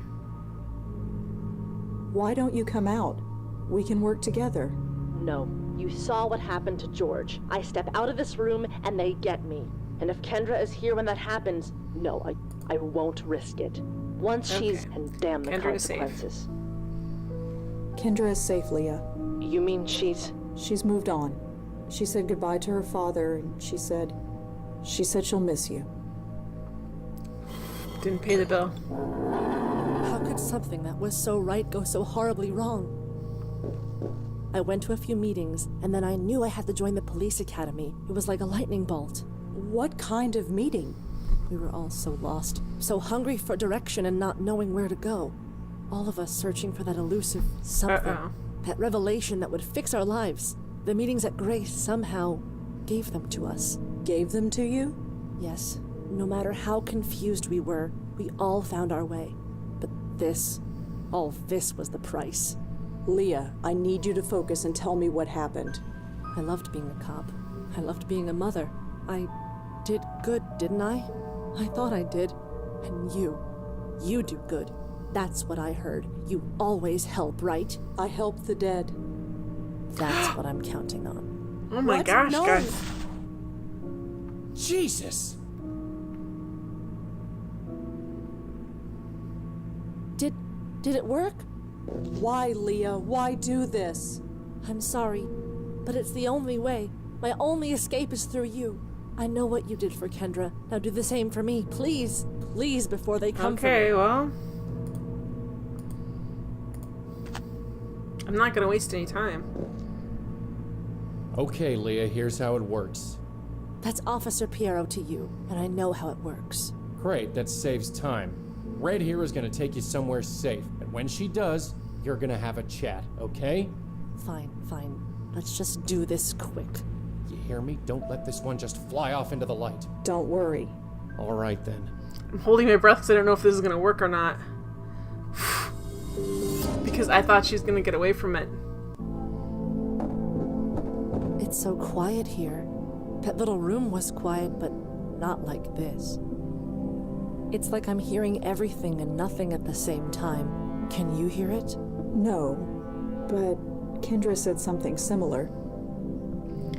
Why don't you come out? We can work together. No. You saw what happened to George. I step out of this room and they get me. And if Kendra is here when that happens, no, I won't risk it. Once she's, and damn the Kendra is safe. consequences. Kendra is safe, Leah. You mean she's... She's moved on. She said goodbye to her father, and she said she'll miss you. Didn't pay the bill. How could something that was so right go so horribly wrong? I went to a few meetings, and then I knew I had to join the police academy. It was like a lightning bolt. What kind of meeting? We were all so lost, so hungry for direction and not knowing where to go. All of us searching for that elusive something. That revelation that would fix our lives. The meetings at Grace somehow gave them to us. Gave them to you? Yes. No matter how confused we were, we all found our way. But all this was the price. Leah, I need you to focus and tell me what happened. I loved being a cop. I loved being a mother. I did good, didn't I? I thought I did. And you do good. That's what I heard. You always help, right? I help the dead. That's what I'm counting on. Oh my gosh, No. guys. Jesus! Did it work? Why, Leah? Why do this? I'm sorry, but it's the only way. My only escape is through you. I know what you did for Kendra. Now do the same for me, please. Please, before they come for me. Okay, well. I'm not gonna waste any time. Okay, Leah, here's how it works. That's Officer Piero to you, and I know how it works. Great, that saves time. Red here is gonna take you somewhere safe, and when she does, you're gonna have a chat, okay? Fine. Let's just do this quick. You hear me? Don't let this one just fly off into the light. Don't worry. All right, then. I'm holding my breath because I don't know if this is gonna work or not. Because I thought she was gonna get away from it. It's so quiet here. That little room was quiet, but not like this. It's like I'm hearing everything and nothing at the same time. Can you hear it? No, but Kendra said something similar.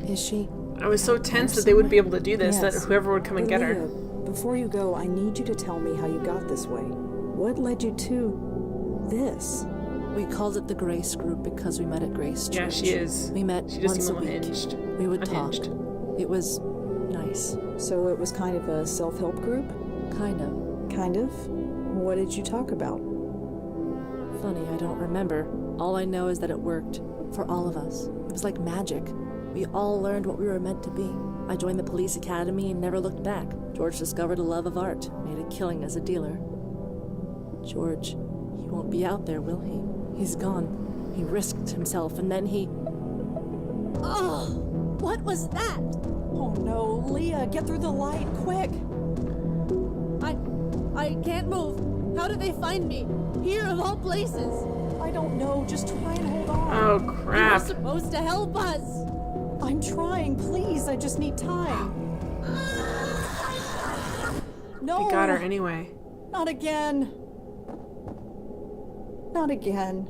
Is she? I was so tense that they would be able to do this, Yes. that whoever would come and get her. Leah, before you go, I need you to tell me how you got this way. What led you to this? We called it the Grace Group because we met at Grace Church. Yeah, she is. We met She just once seemed a week. unhinged. We would Unhinged. talk. It was nice. So it was kind of a self-help group? Kind of. Kind of? What did you talk about? Funny, I don't remember. All I know is that it worked. For all of us. It was like magic. We all learned what we were meant to be. I joined the police academy and never looked back. George discovered a love of art, made a killing as a dealer. George, he won't be out there, will he? He's gone. He risked himself and then he... Oh! What was that? Oh no, Leah, get through the light, quick! I can't move. How did they find me? Here of all places. I don't know, just try and hold on. Oh You were crap. supposed to help us. I'm trying, please, I just need time. No! They got her anyway. Not again. Not again.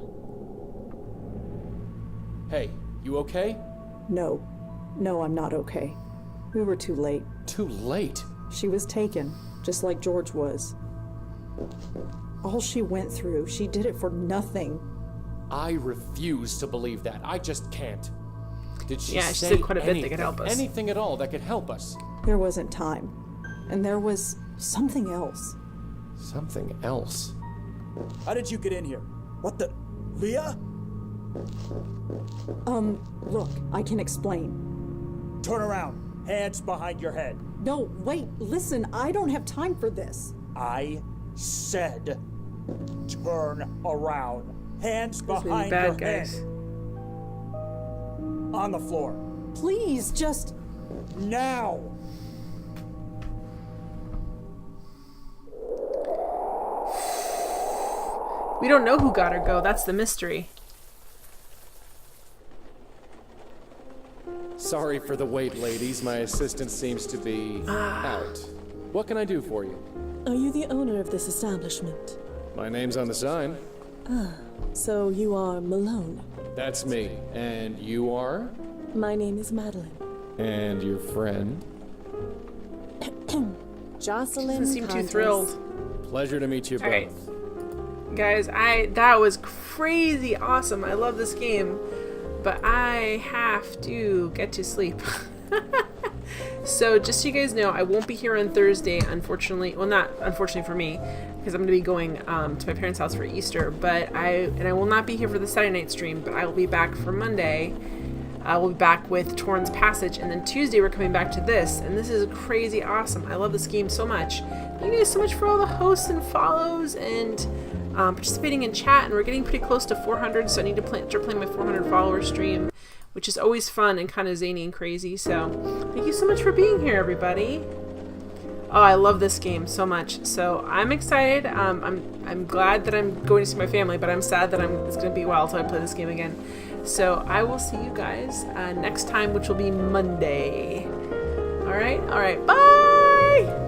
Hey, you okay? No. No, I'm not okay. We were too late. Too late. She was taken, just like George was. All she went through, she did it for nothing. I refuse to believe that. I just can't. Did she Yeah, she say said quite a bit that anything, could help us. anything at all that could help us? There wasn't time. And there was something else. Something else. How did you get in here? What the... Leah? Look, I can explain. Turn around. Hands behind your head. No, wait, listen, I don't have time for this. I said turn around. Hands These may be behind bad your guys. head. On the floor. Please, just... Now! We don't know who got her go. That's the mystery. Sorry for the wait, ladies. My assistant seems to be out. What can I do for you? Are you the owner of this establishment? My name's on the sign. Ah, so you are Malone. That's me. And you are? My name is Madeline. And your friend? Jocelyn. Doesn't seem too Pontus. thrilled. Pleasure to meet you both. All right. Guys, that was crazy awesome. I love this game, but I have to get to sleep. So just so you guys know, I won't be here on Thursday, unfortunately. Well, not unfortunately for me, because I'm going to be going to my parents' house for Easter. But I will not be here for the Saturday night stream, but I will be back for Monday. I will be back with Torrens Passage, and then Tuesday we're coming back to this, and this is crazy awesome. I love this game so much. Thank you guys so much for all the hosts and follows and participating in chat, and we're getting pretty close to 400, so I need to start playing my 400 follower stream, which is always fun and kind of zany and crazy. So thank you so much for being here, everybody. Oh, I love this game so much. So I'm excited. I'm glad that I'm going to see my family, but I'm sad that it's going to be a while until I play this game again. So I will see you guys next time, which will be Monday. All right. Bye.